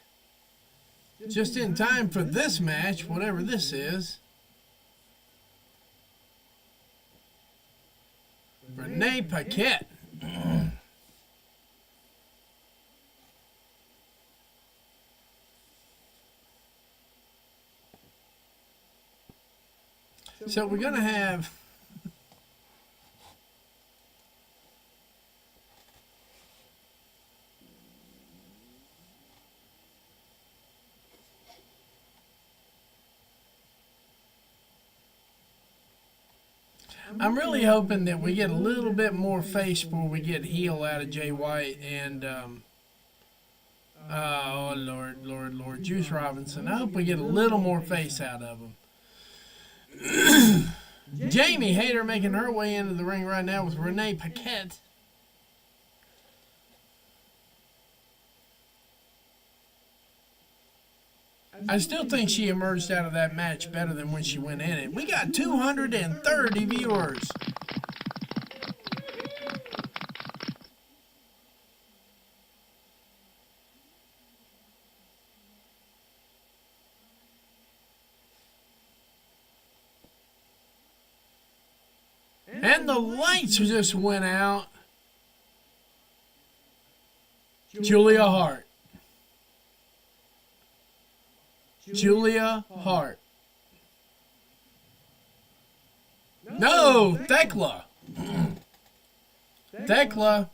Just in time for this match, whatever this is. Renee Paquette. So we're going to have... I'm really hoping that we get a little bit more face before we get heel out of Jay White and, oh, Lord, Juice Robinson. I hope we get a little more face out of him. Jamie Hayter making her way into the ring right now with Renee Paquette. I still think she emerged out of that match better than when she went in it. We got 230 viewers. And the lights just went out. Julia Hart. Julia Hart. No, Thekla. Thekla.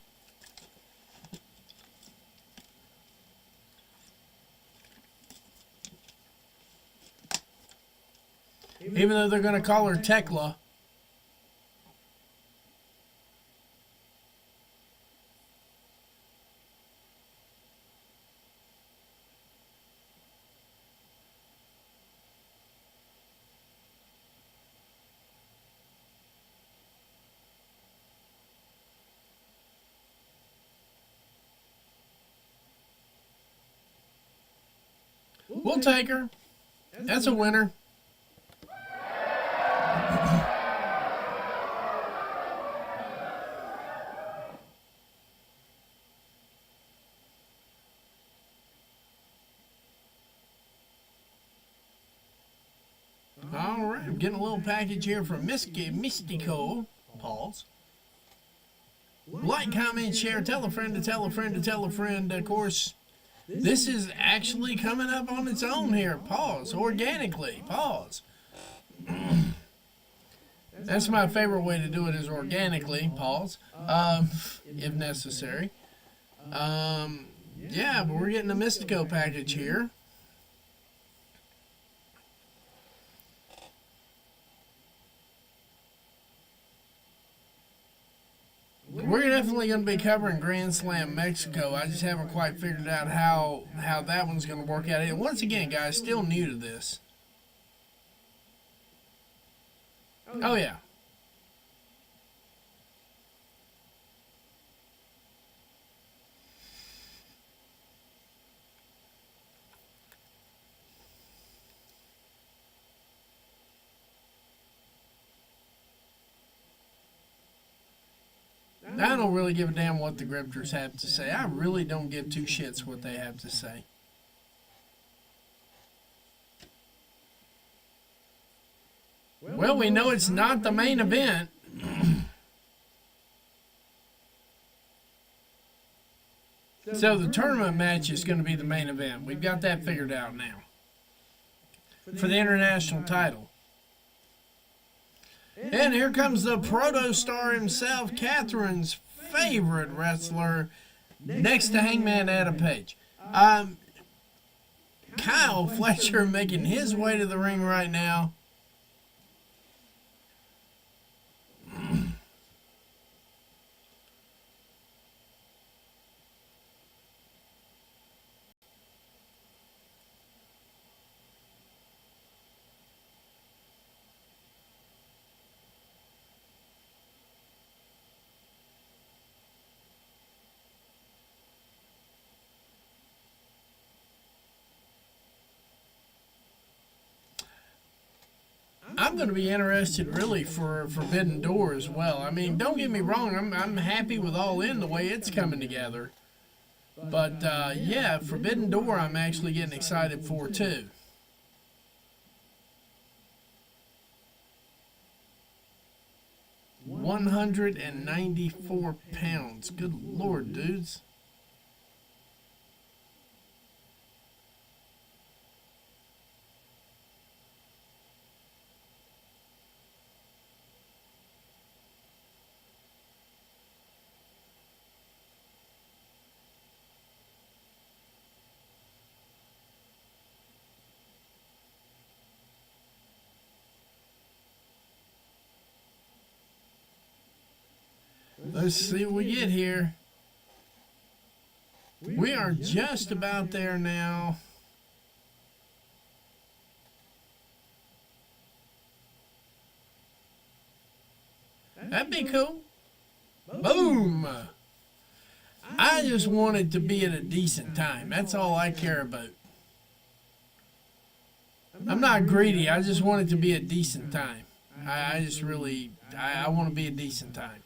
Even though they're going to call her Tekla. We'll take her. That's a winner. All right, I'm getting a little package here from Mystico. Pause. Like, comment, share, tell a friend to tell a friend to tell a friend. Of course, this is actually coming up on its own here. Pause. Organically. Pause. That's my favorite way to do it, is organically. Pause. If necessary. Yeah, but we're getting a Mystico package here. We're definitely going to be covering Grand Slam Mexico. I just haven't quite figured out how that one's going to work out. And once again, guys, still new to this. Oh, yeah. I don't really give a damn what the Grifters have to say. I really don't give two shits what they have to say. Well, we know it's not the main event. So the tournament match is going to be the main event. We've got that figured out now. For the international title. And here comes the proto-star himself, Catherine's favorite wrestler, next to Hangman Adam Page. Kyle Fletcher making his way to the ring right now. I'm going to be interested really for Forbidden Door as well. I mean, don't get me wrong, I'm happy with All In the way it's coming together. But yeah, Forbidden Door I'm actually getting excited for too. £194. Good Lord, dudes. Let's see what we get here. We are just about there now. That'd be cool. Boom! I just want it to be at a decent time. That's all I care about. I'm not greedy. I just want it to be a decent time. I just really, I want to be a decent time.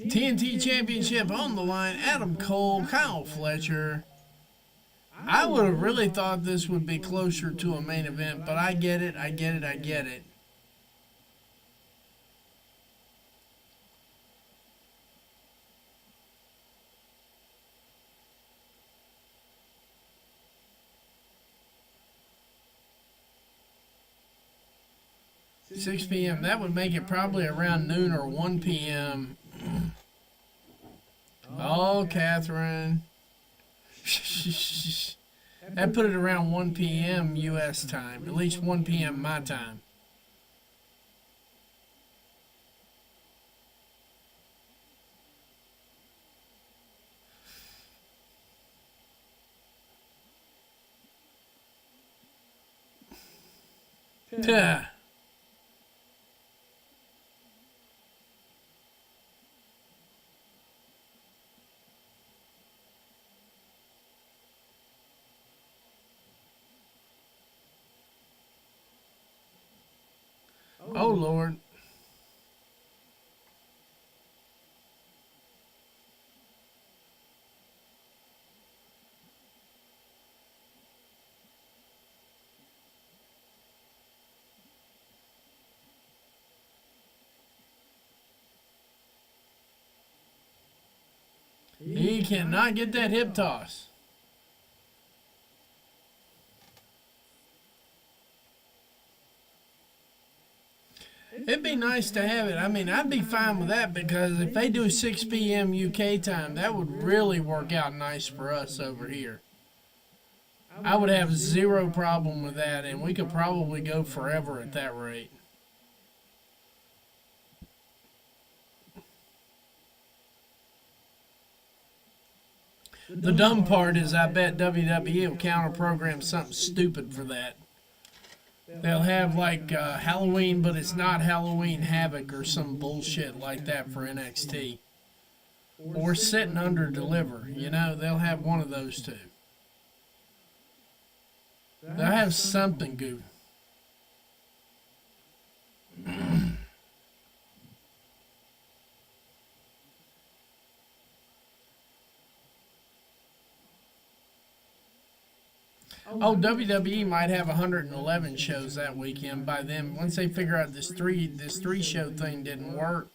TNT Championship on the line. Adam Cole, Kyle Fletcher. I would have really thought this would be closer to a main event, but I get it. I get it. I get it. $6 p.m. That would make it probably around noon or 1 p.m. Oh, Catherine. That put it around 1 p.m. U.S. time. At least 1 p.m. my time. Yeah. Oh, Lord. He cannot get that hip toss. It'd be nice to have it. I mean, I'd be fine with that because if they do 6 p.m. UK time, that would really work out nice for us over here. I would have zero problem with that, and we could probably go forever at that rate. The dumb part is I bet WWE will counter program something stupid for that. They'll have like Halloween, but it's not Halloween Havoc or some bullshit like that for NXT. Or Sitting Under Deliver. You know, they'll have one of those two. They'll have something good. Oh, WWE might have 111 shows that weekend by then. Once they figure out this three show thing didn't work,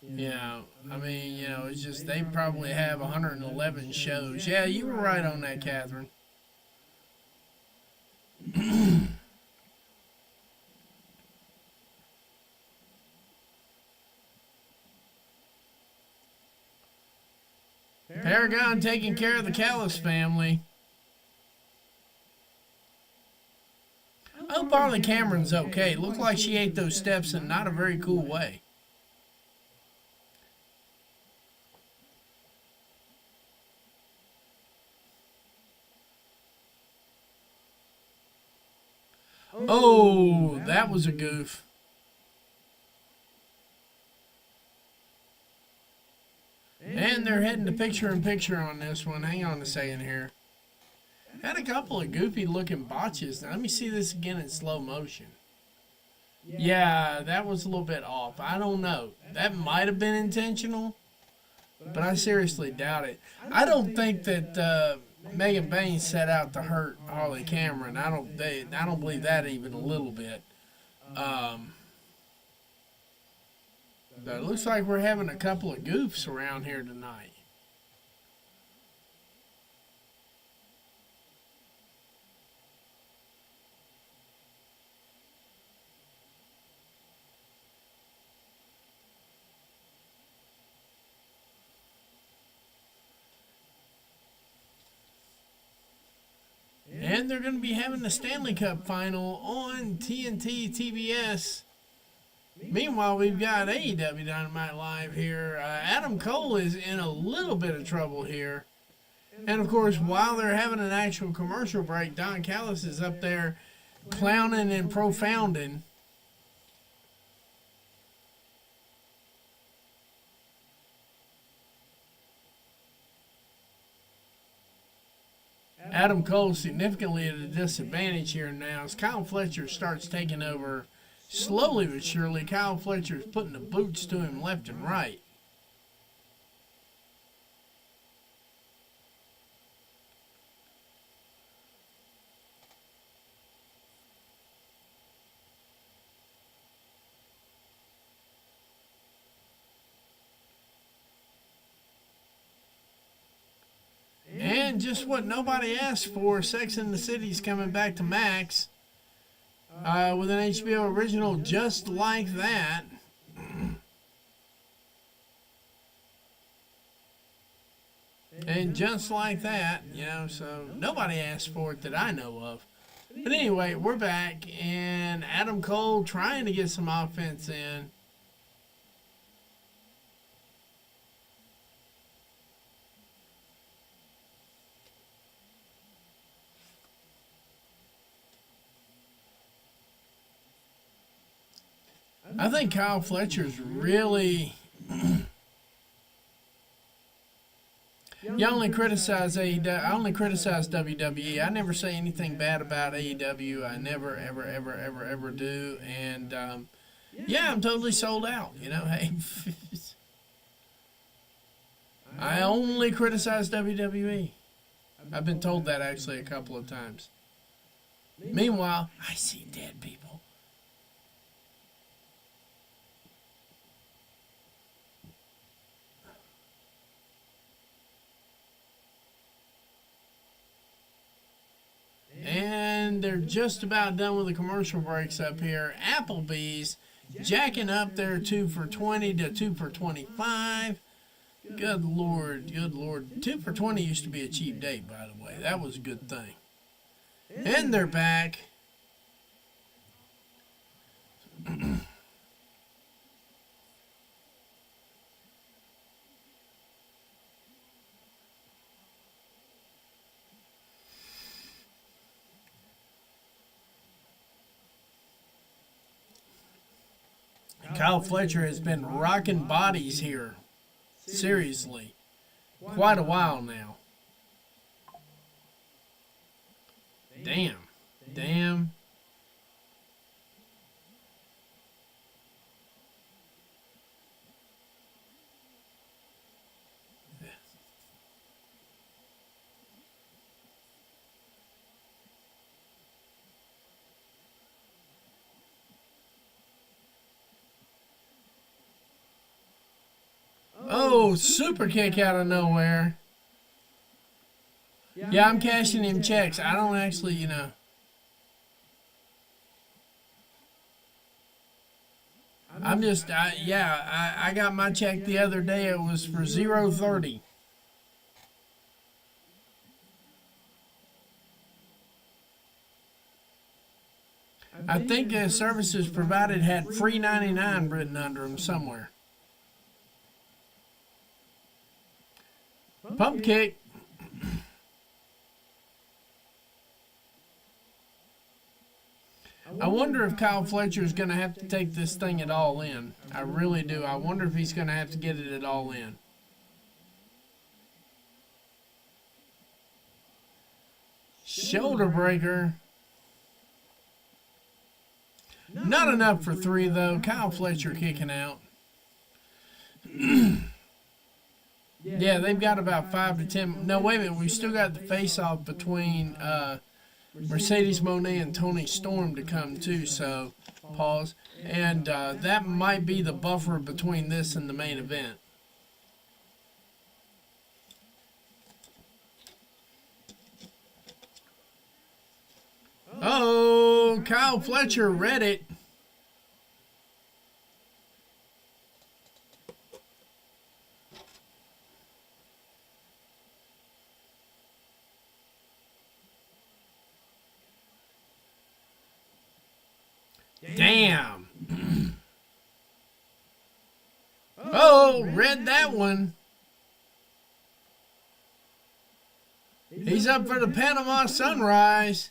you know, I mean, you know, it's just they probably have 111 shows. Yeah, you were right on that, Catherine. Paragon taking care of the Callis family. I hope Harley Cameron's okay. Looked like she ate those steps in not a very cool way. Oh, that was a goof. And they're heading to picture-in-picture on this one. Hang on a second here. Had a couple of goofy looking botches. Now, let me see this again in slow motion. Yeah, that was a little bit off. I don't know. That might have been intentional, but I seriously doubt it. I don't think that Megan Bain set out to hurt Harley Cameron. I don't believe that even a little bit. But it looks like we're having a couple of goofs around here tonight. And they're going to be having the Stanley Cup final on TNT TBS. Meanwhile, we've got AEW Dynamite Live here. Adam Cole is in a little bit of trouble here. And, of course, while they're having an actual commercial break, Don Callis is up there clowning and profounding. Adam Cole significantly at a disadvantage here now as Kyle Fletcher starts taking over slowly but surely. Kyle Fletcher's putting the boots to him left and right. And just what nobody asked for, Sex and the City's coming back to Max with an HBO original just like that. And just like that, you know, so nobody asked for it that I know of. But anyway, we're back, and Adam Cole trying to get some offense in. I think Kyle Fletcher's really... You only criticize AEW. I only criticize WWE. I never say anything bad about AEW. I never, ever do. And, yeah, I'm totally sold out. You know, hey. I only criticize WWE. I've been told that actually a couple of times. Meanwhile, I see dead people. And they're just about done with the commercial breaks up here. Applebee's jacking up their 2 for $20 to 2 for $25. Good Lord, good Lord. 2 for $20 used to be a cheap date, by the way. That was a good thing. And they're back. Kyle Fletcher has been rocking bodies here. Seriously. Quite a while now. Damn. Damn. Oh, super kick out of nowhere. Yeah, I'm cashing him checks. I don't actually, you know. I'm just, I got my check the other day. It was for 0.30. I think services provided had free 99 written under them somewhere. Pump kick. I wonder if Kyle Fletcher is going to have to take this thing at all in. I really do. I wonder if he's going to have to get it at all in. Shoulder breaker. Not enough for 3, though. Kyle Fletcher kicking out. Yeah, they've got about 5 to 10. No, wait a minute. We've still got the face-off between Mercedes Monet and Tony Storm to come, too. So, pause. And that might be the buffer between this and the main event. Oh, Kyle Fletcher read it. Damn. Oh, read that one. He's up for the Panama Sunrise.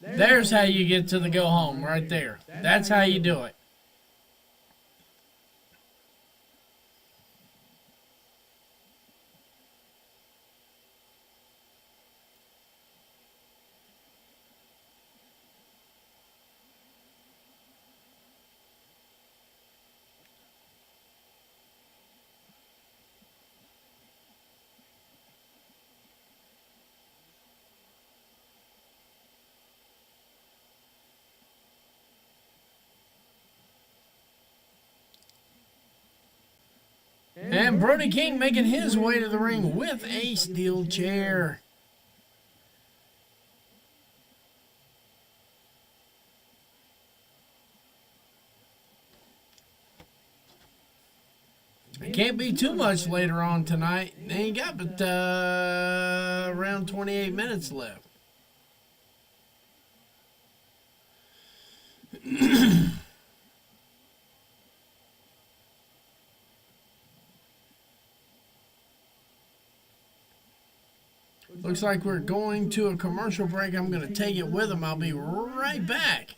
There's how you get to the go home right there. That's how you do it. And Brody King making his way to the ring with a steel chair. It can't be too much later on tonight. They ain't got but around 28 minutes left. Looks like we're going to a commercial break. I'm going to take it with them. I'll be right back.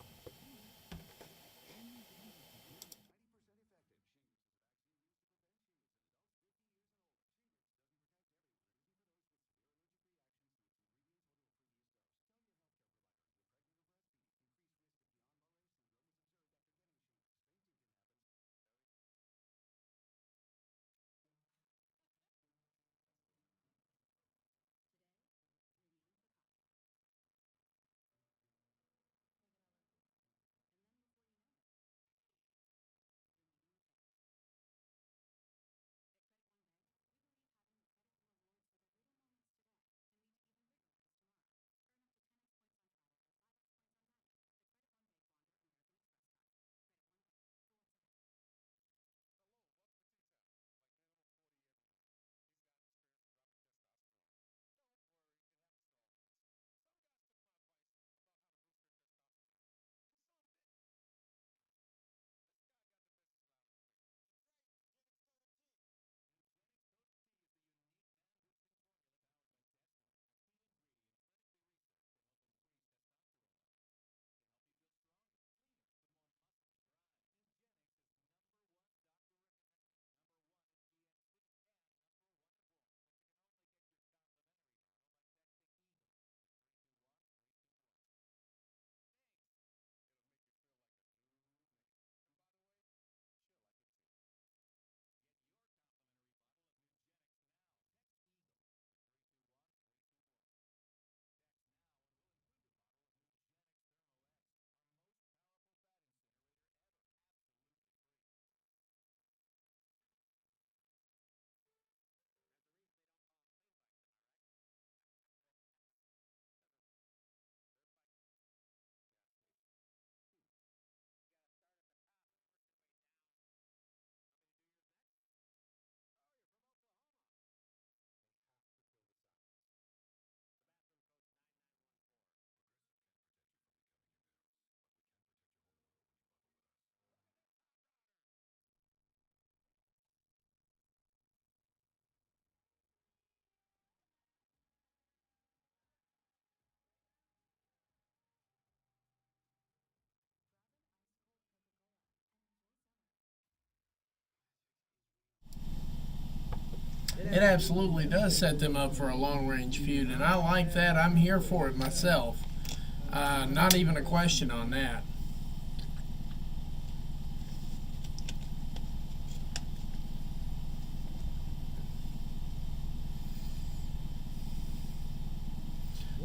It absolutely does set them up for a long range feud, and I like that. I'm here for it myself. Not even a question on that.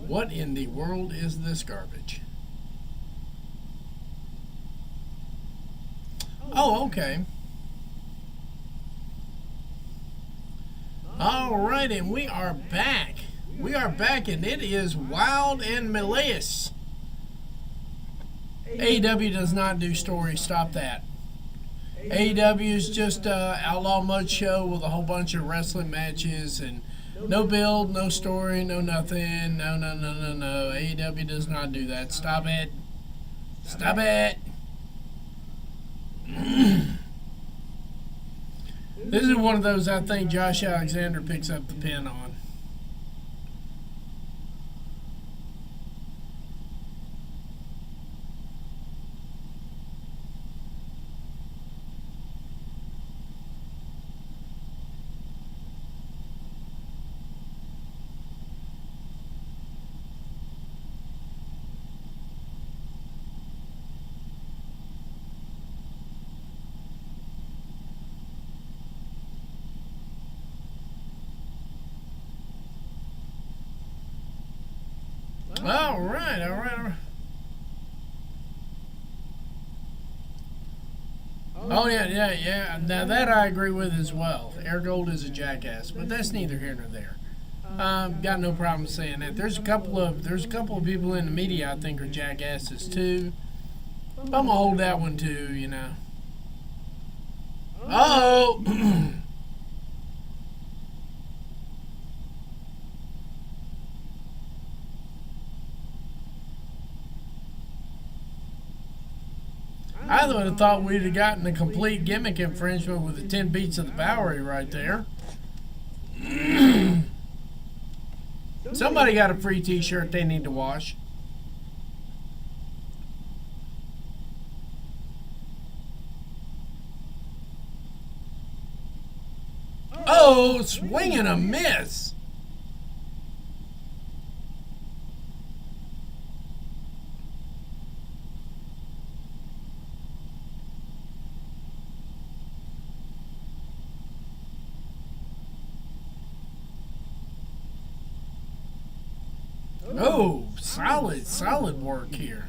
What in the world is this garbage? Oh, okay. All right, and we are back. We are back, and it is Wild and Malicious. AEW does not do stories. Stop that. AEW is just a outlaw mud show with a whole bunch of wrestling matches and no build, no story, no nothing. No. AEW does not do that. Stop it. Stop it. This is one of those I think Josh Alexander picks up the pin on. All right. Oh, yeah. Now that I agree with as well. Air Gold is a jackass, but that's neither here nor there. Got no problem saying that. There's a couple of people in the media I think are jackasses too. But I'm gonna hold that one too, you know. Oh. I would have thought we'd have gotten a complete gimmick infringement with the 10 beats of the Bowery right there. Somebody got a free t-shirt they need to wash. Oh, swing and a miss. Oh, solid work here.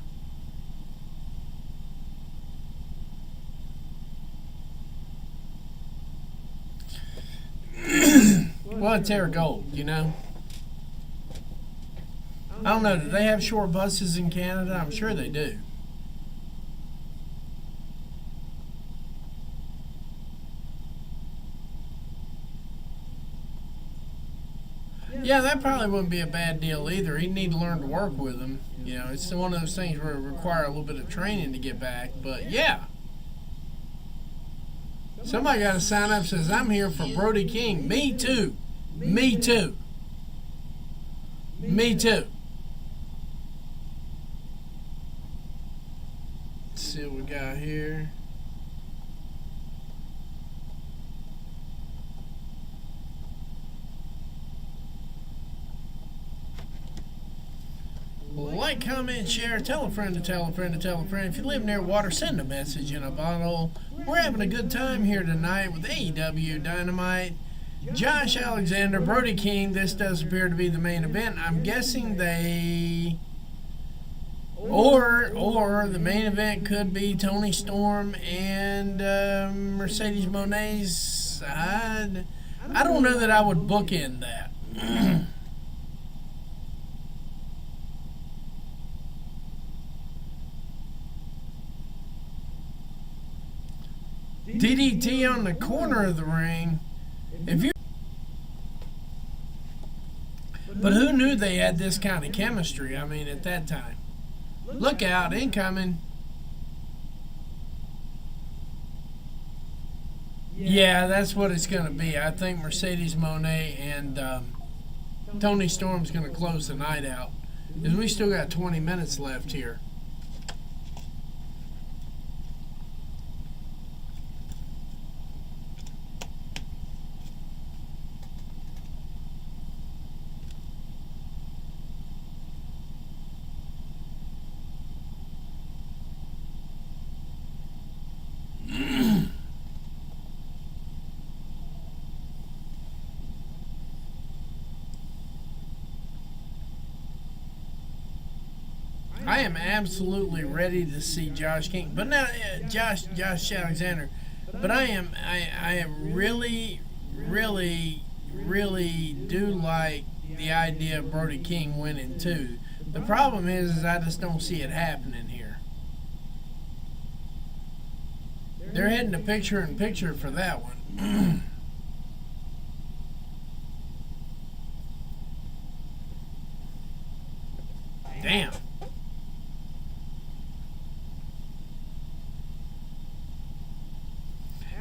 Well, it's Air Gold, you know. I don't know, do they have short buses in Canada? I'm sure they do. Yeah, that probably wouldn't be a bad deal either. He'd need to learn to work with them. You know, it's one of those things where it require a little bit of training to get back. But yeah. Somebody got to sign up says, I'm here for Brody King. Me too. Me too. Me too. Let's see what we got here. Like, comment, share, tell a friend to tell a friend to tell a friend. If you live near water, send a message in a bottle. We're having a good time here tonight with AEW Dynamite. Josh Alexander, Brody King. This does appear to be the main event. I'm guessing they... Or the main event could be Tony Storm and Mercedes Moné's. I don't know that I would bookend that. DDT on the corner of the ring. But who knew they had this kind of chemistry? I mean, at that time. Look out, incoming. Yeah, that's what it's going to be. I think Mercedes Moné and Tony Storm's going to close the night out. Because we still got 20 minutes left here. I am absolutely ready to see Josh King, but not Josh Alexander. But I am really do like the idea of Brody King winning too. The problem is I just don't see it happening here. They're heading to picture in picture for that one. Damn.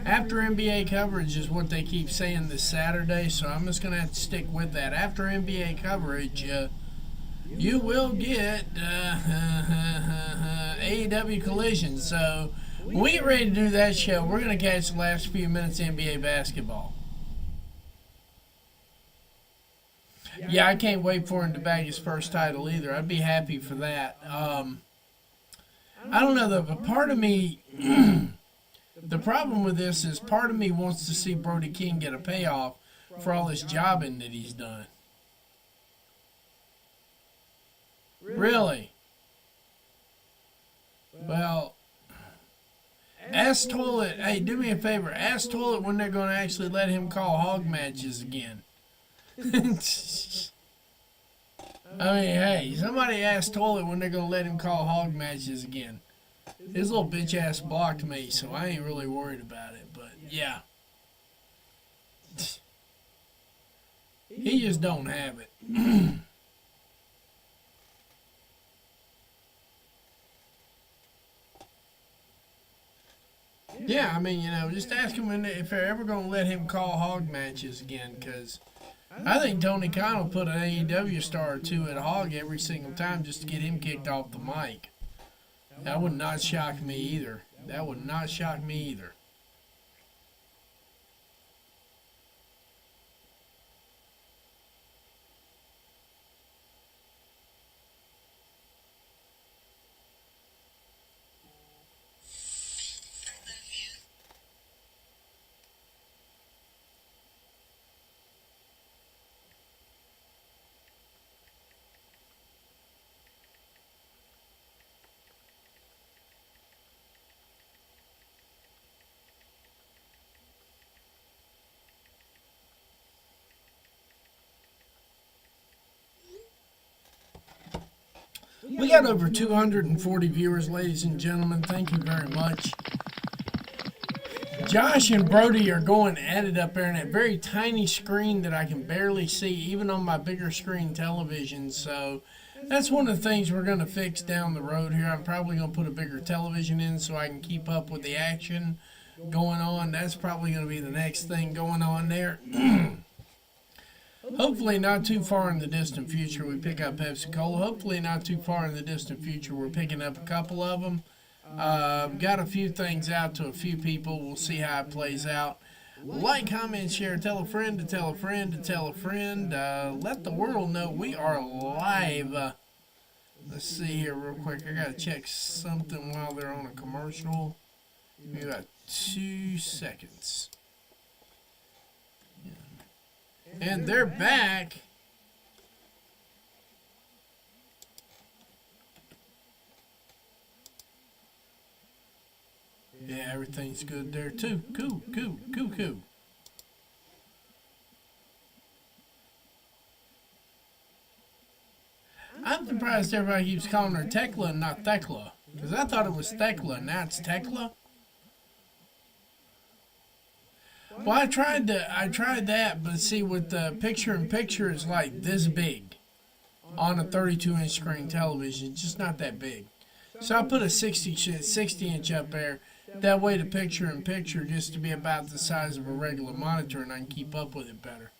After NBA coverage is what they keep saying this Saturday, so I'm just going to have to stick with that. After NBA coverage, you will get AEW Collision. So when we get ready to do that show, we're going to catch the last few minutes of NBA basketball. Yeah, I can't wait for him to bag his first title either. I'd be happy for that. I don't know, though, but part of me. The problem with this is part of me wants to see Brody King get a payoff for all this jobbing that he's done. Really? Well, ask Toilet, hey, do me a favor. Ask Toilet when they're going to actually let him call hog matches again. I mean, hey, somebody ask Toilet when they're going to let him call hog matches again. His little bitch ass blocked me, so I ain't really worried about it. But yeah, he just don't have it. Yeah, I mean, just ask him if they're ever gonna let him call hog matches again, because I think Tony Khan will put an AEW star or two at hog every single time just to get him kicked off the mic. That would not shock me either. That would not shock me either. We got over 240 viewers, ladies and gentlemen. Thank you very much. Josh and Brody are going at it up there in that very tiny screen that I can barely see, even on my bigger screen television. So that's one of the things we're going to fix down the road here. I'm probably going to put a bigger television in so I can keep up with the action going on. That's probably going to be the next thing going on there. Hopefully not too far in the distant future we pick up Pepsi Cola. Hopefully not too far in the distant future we're picking up a couple of them. Got a few things out to a few people. We'll see how it plays out. Like, comment, share, tell a friend to tell a friend to tell a friend. Let the world know we are live. Let's see here real quick. I got to check something while they're on a commercial. Give me about 2 seconds. And they're back. Yeah, everything's good there too. Cool. I'm surprised everybody keeps calling her Tekla and not Thekla. Because I thought it was Thekla, now it's Tekla. Well, I tried that, but see, with the picture-in-picture, it's like this big on a 32-inch screen television. It's just not that big. So I put a 60-inch up there. That way, the picture-in-picture just to be about the size of a regular monitor, and I can keep up with it better.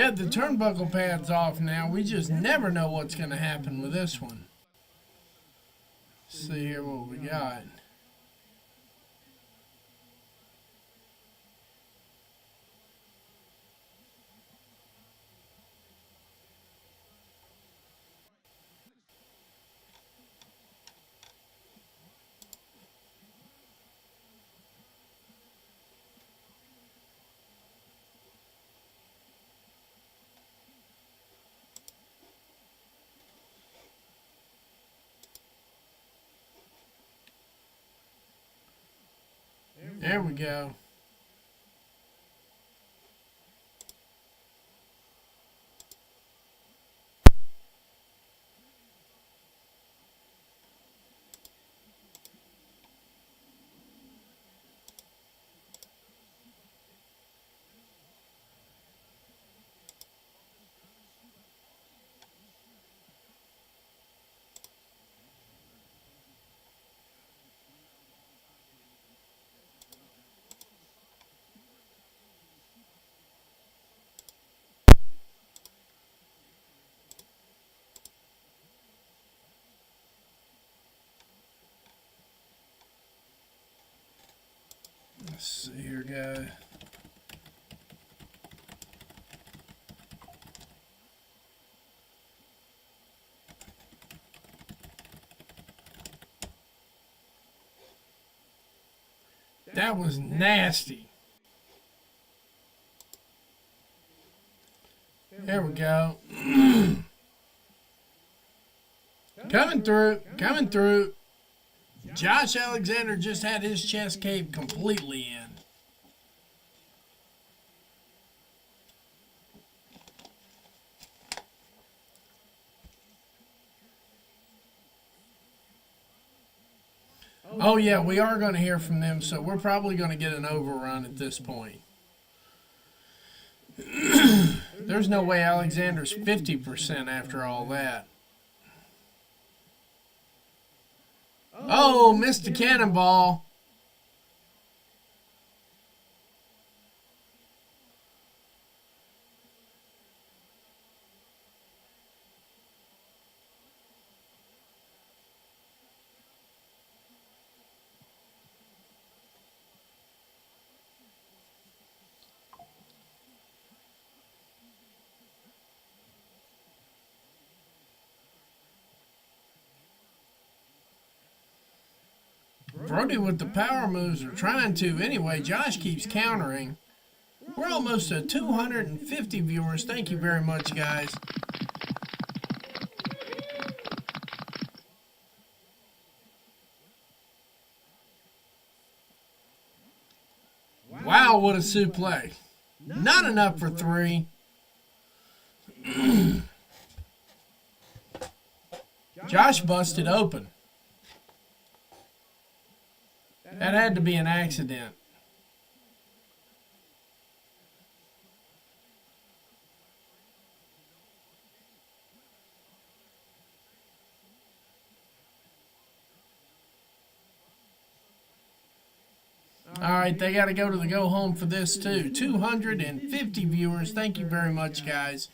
Yeah, the turnbuckle pad's off now. We just never know what's going to happen with this one. See here what we got. There we go. Let's see here, guys. That was nasty. There we go. Coming through. Coming through. Josh Alexander just had his chest caved completely in. Oh, yeah, we are going to hear from them, so we're probably going to get an overrun at this point. There's no way Alexander's 50% after all that. Oh, missed the cannonball. Brody with the power moves are trying to. Anyway, Josh keeps countering. We're almost at 250 viewers. Thank you very much, guys. Wow, what a suplex. Not enough for 3. Josh busted open. That had to be an accident. All right, they got to go to the go home for this too. 250 viewers. Thank you very much, guys.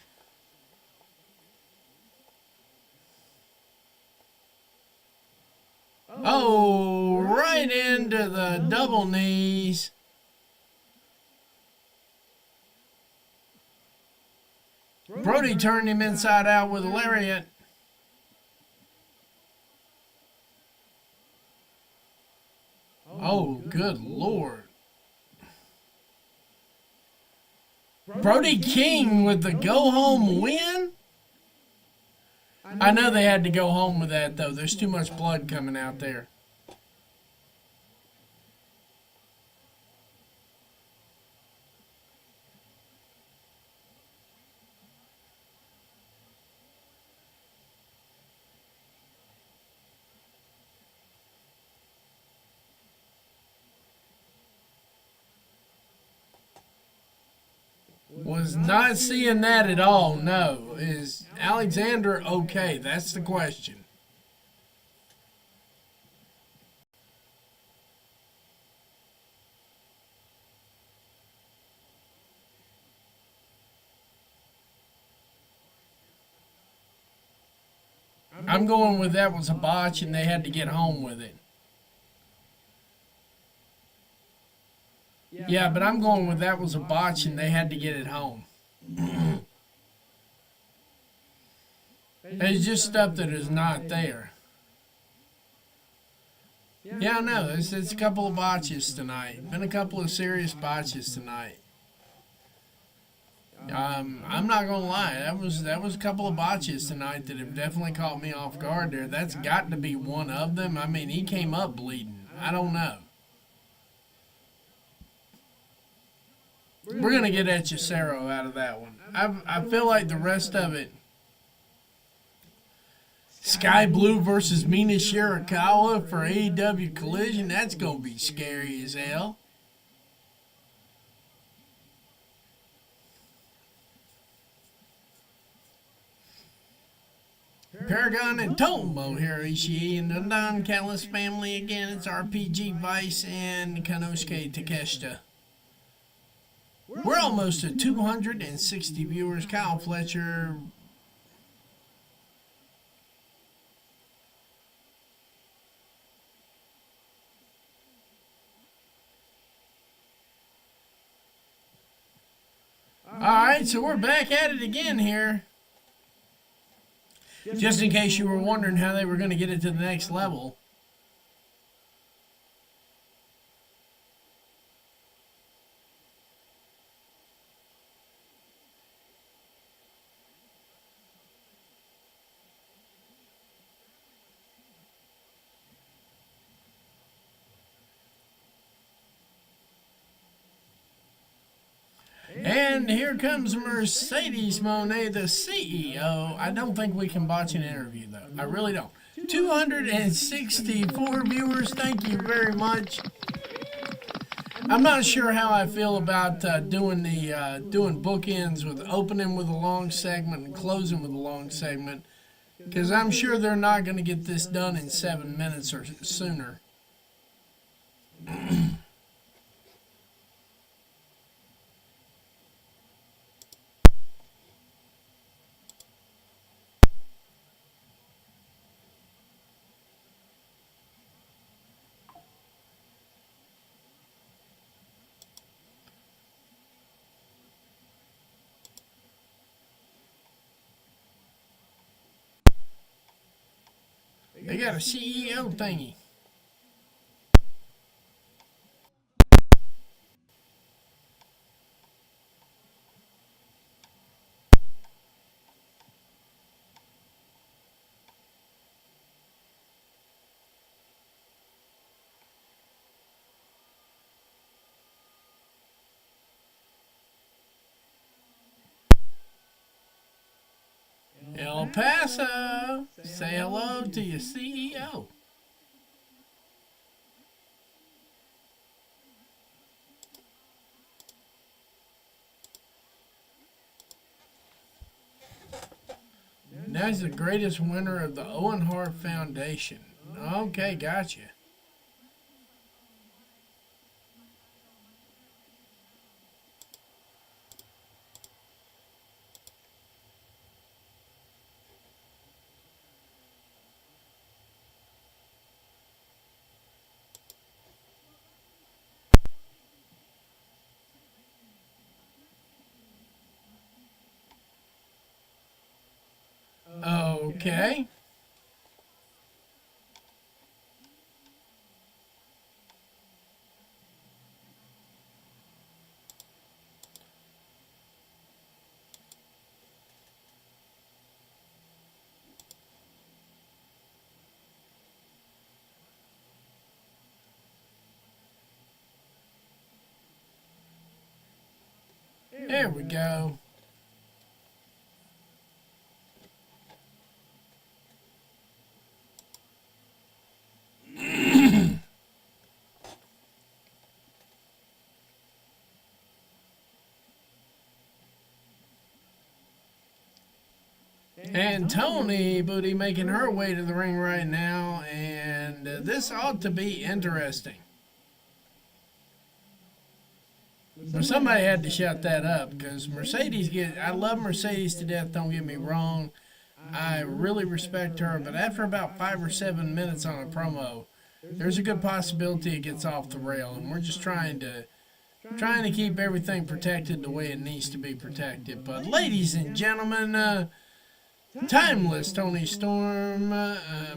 Oh, right into the double knees. Brody turned him inside out with a lariat. Oh, good Lord. Brody King with the go-home win? I know they had to go home with that, though. There's too much blood coming out there. Was not seeing that at all, no. Is Alexander okay? That's the question. I'm going with that was a botch and they had to get home with it. Yeah, but I'm going with that was a botch and they had to get it home. It's just stuff that is not there. Yeah, I know. It's a couple of botches tonight. Been a couple of serious botches tonight. I'm not gonna lie. That was a couple of botches tonight that have definitely caught me off guard. There, that's got to be one of them. I mean, he came up bleeding. I don't know. We're gonna get Echecero out of that one. I feel like the rest of it. Sky Blue versus Mina Shirakawa for AEW Collision. That's gonna be scary as hell. Paragon and Tomohiro Ishii and the Don Callis family again. It's RPG Vice and Konosuke Takeshita. We're almost at 260 viewers. Kyle Fletcher. Alright, so we're back at it again here. Just in case you were wondering how they were going to get it to the next level. And here comes Mercedes Moné, the CEO. I don't think we can botch an interview, though. I really don't. 264 viewers. Thank you very much. I'm not sure how I feel about doing bookends with opening with a long segment and closing with a long segment, because I'm sure they're not going to get this done in 7 minutes or sooner. They got a CEO thingy. El Paso, say hello to your CEO. That's the greatest winner of the Owen Hart Foundation. Okay, gotcha. Okay. There we go. And Tony Booty making her way to the ring right now, and this ought to be interesting. Well, somebody had to shut that up, because Mercedes I love Mercedes to death, don't get me wrong. I really respect her, but after about 5 or 7 minutes on a promo, there's a good possibility it gets off the rail, and we're just trying to keep everything protected the way it needs to be protected. But ladies and gentlemen, Timeless Tony Storm,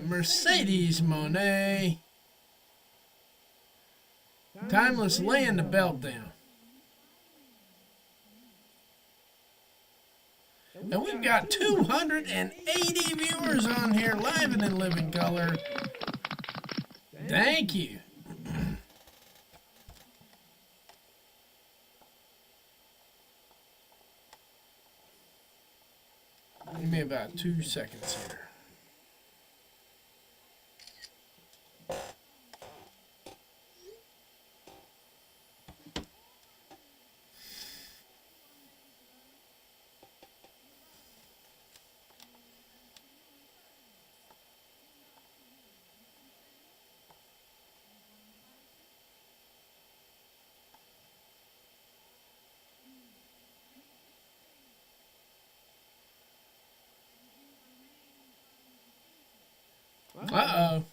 Mercedes Moné, Timeless laying the belt down. And we've got 280 viewers on here live and in living color. Thank you. Give me about 2 seconds here. Uh-oh.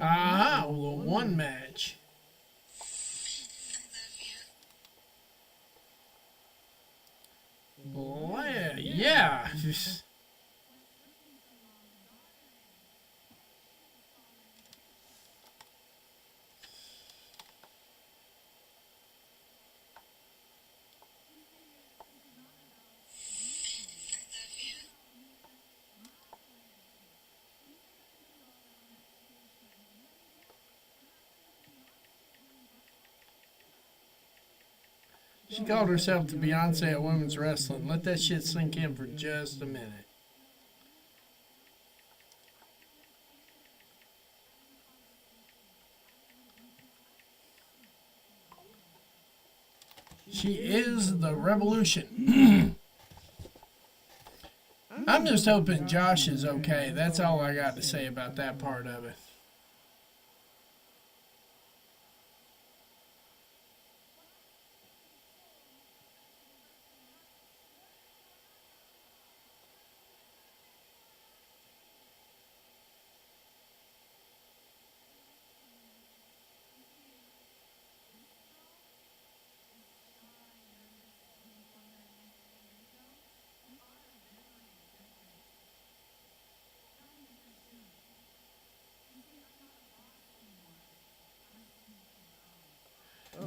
Ah, well, one match. Yeah. She called herself the Beyonce of women's wrestling. Let that shit sink in for just a minute. She is the revolution. I'm just hoping Josh is okay. That's all I got to say about that part of it.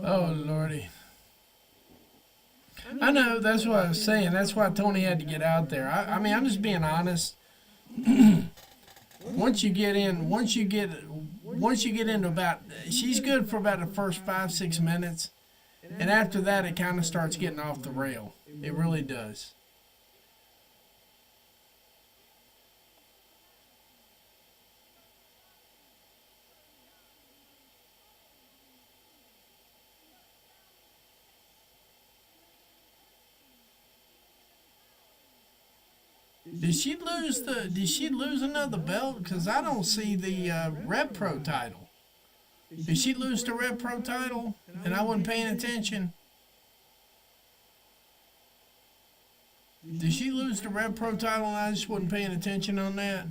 Oh, Lordy. I know, that's what I was saying. That's why Tony had to get out there. I mean, I'm just being honest. Once you get into about, she's good for about the first 5-6 minutes. And after that, it kind of starts getting off the rail. It really does. Did she lose another belt? Because I don't see the Rev Pro title. Did she lose the Rev Pro title and I wasn't paying attention? Did she lose the Rev Pro title and I just wasn't paying attention on that?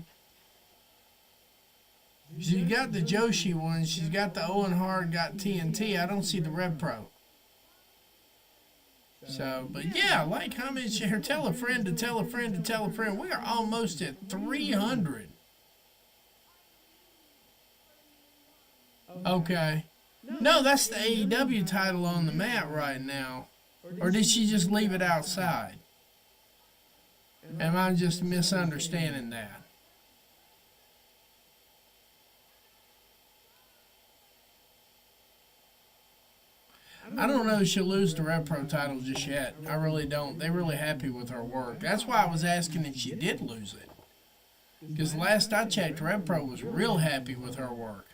She got the Joshi one. She's got the Owen Hart, got TNT. I don't see the Rev Pro. So, but yeah, like, comment, share, tell a friend to tell a friend to tell a friend. We are almost at 300. Okay. No, that's the AEW title on the mat right now. Or did she just leave it outside? Am I just misunderstanding that? I don't know if she'll lose the Rev Pro title just yet. I really don't. They're really happy with her work. That's why I was asking if she did lose it. Because last I checked, Rev Pro was real happy with her work.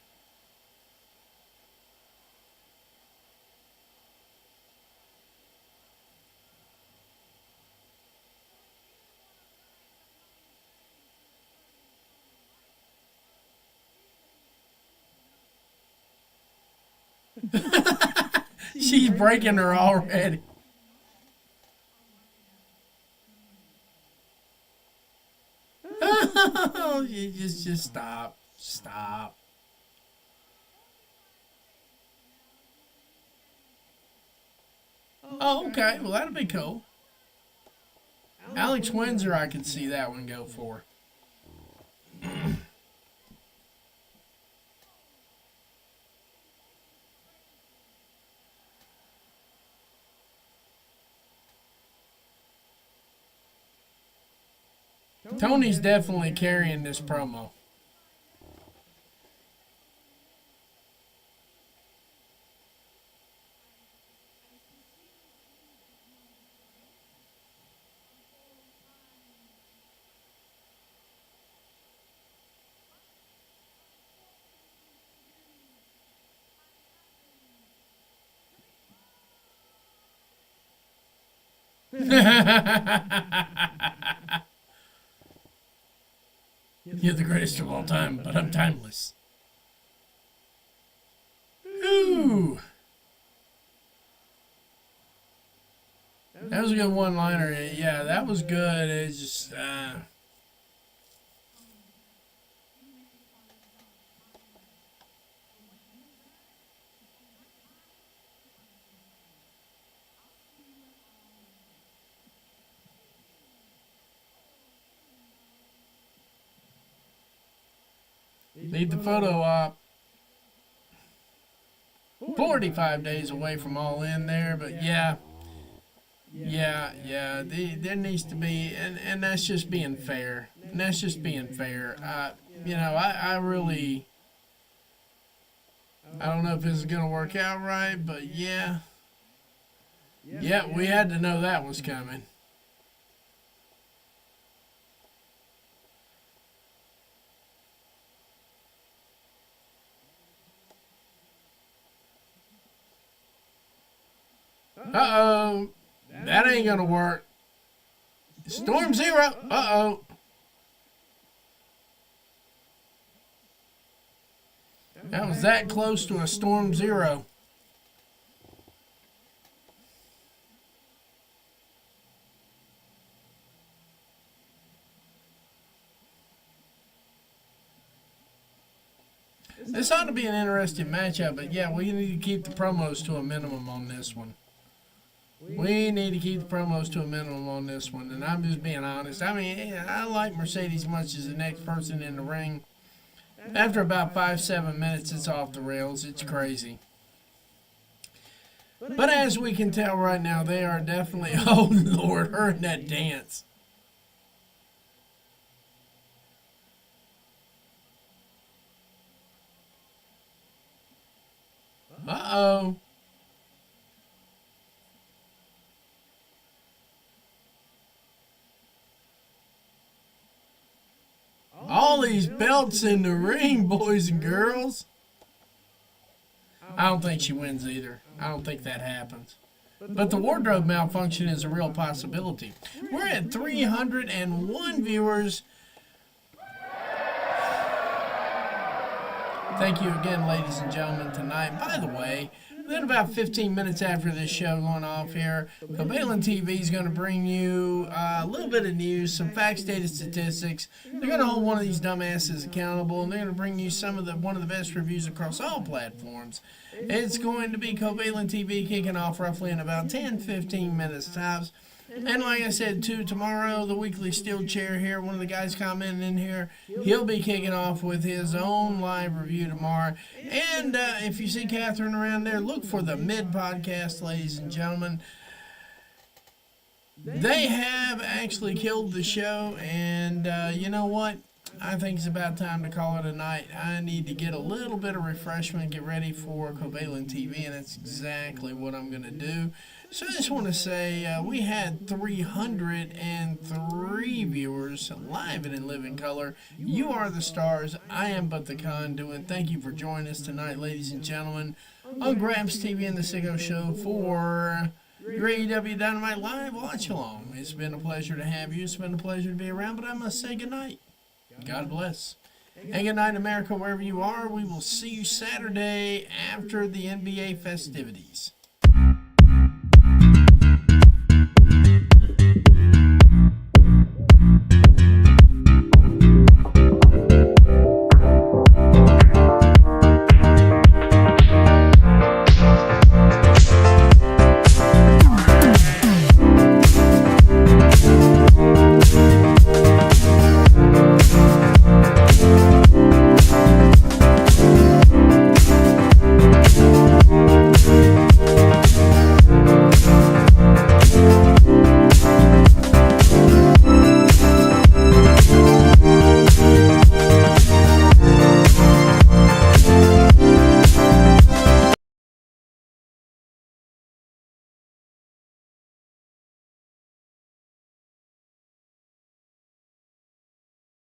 She's breaking her already. Oh, you just stop. Stop. Oh, okay. Well, that'll be cool. Alex Windsor, I could see that one go for. Tony's definitely carrying this promo. You're the greatest of all time, but I'm timeless. Ooh. That was a good one-liner. Yeah, that was good. It's just, Leave the photo op. 45 days away from All In there, but yeah. There needs to be, and that's just being fair. And that's just being fair. I really, I don't know if this is going to work out right, but yeah. Yeah, we had to know that was coming. Uh-oh. That ain't gonna work. Storm Zero. Uh-oh. That was that close to a Storm Zero. This ought to be an interesting matchup, but yeah, we need to keep the promos to a minimum on this one. We need to keep the promos to a minimum on this one, and I'm just being honest. I mean, I like Mercedes as much as the next person in the ring. After about 5-7 minutes, it's off the rails. It's crazy. But as we can tell right now, they are definitely, oh Lord, her in that dance. Uh-oh. All these belts in the ring, boys and girls. I don't think she wins either. I don't think that happens. But the wardrobe malfunction is a real possibility. We're at 301 viewers. Thank you again, ladies and gentlemen, tonight. By the way, then about 15 minutes after this show going off here, Covalent TV is going to bring you a little bit of news, some facts, data, statistics. They're going to hold one of these dumbasses accountable, and they're going to bring you one of the best reviews across all platforms. It's going to be Covalent TV kicking off roughly in about 10-15 minutes tops. And like I said, too, tomorrow, the Weekly Steel Chair here, one of the guys commenting in here, he'll be kicking off with his own live review tomorrow. And if you see Catherine around there, look for the Mid-Podcast, ladies and gentlemen. They have actually killed the show, and you know what? I think it's about time to call it a night. I need to get a little bit of refreshment, get ready for Covalent TV, and that's exactly what I'm going to do. So I just want to say we had 303 viewers live and in living color. You are the stars. I am but the conduit. Thank you for joining us tonight, ladies and gentlemen, on Gramps TV and the Sicko Show for your AEW Dynamite Live Watch Along. It's been a pleasure to have you. It's been a pleasure to be around, but I must say goodnight. God bless. And good night, America, wherever you are. We will see you Saturday after the NBA festivities.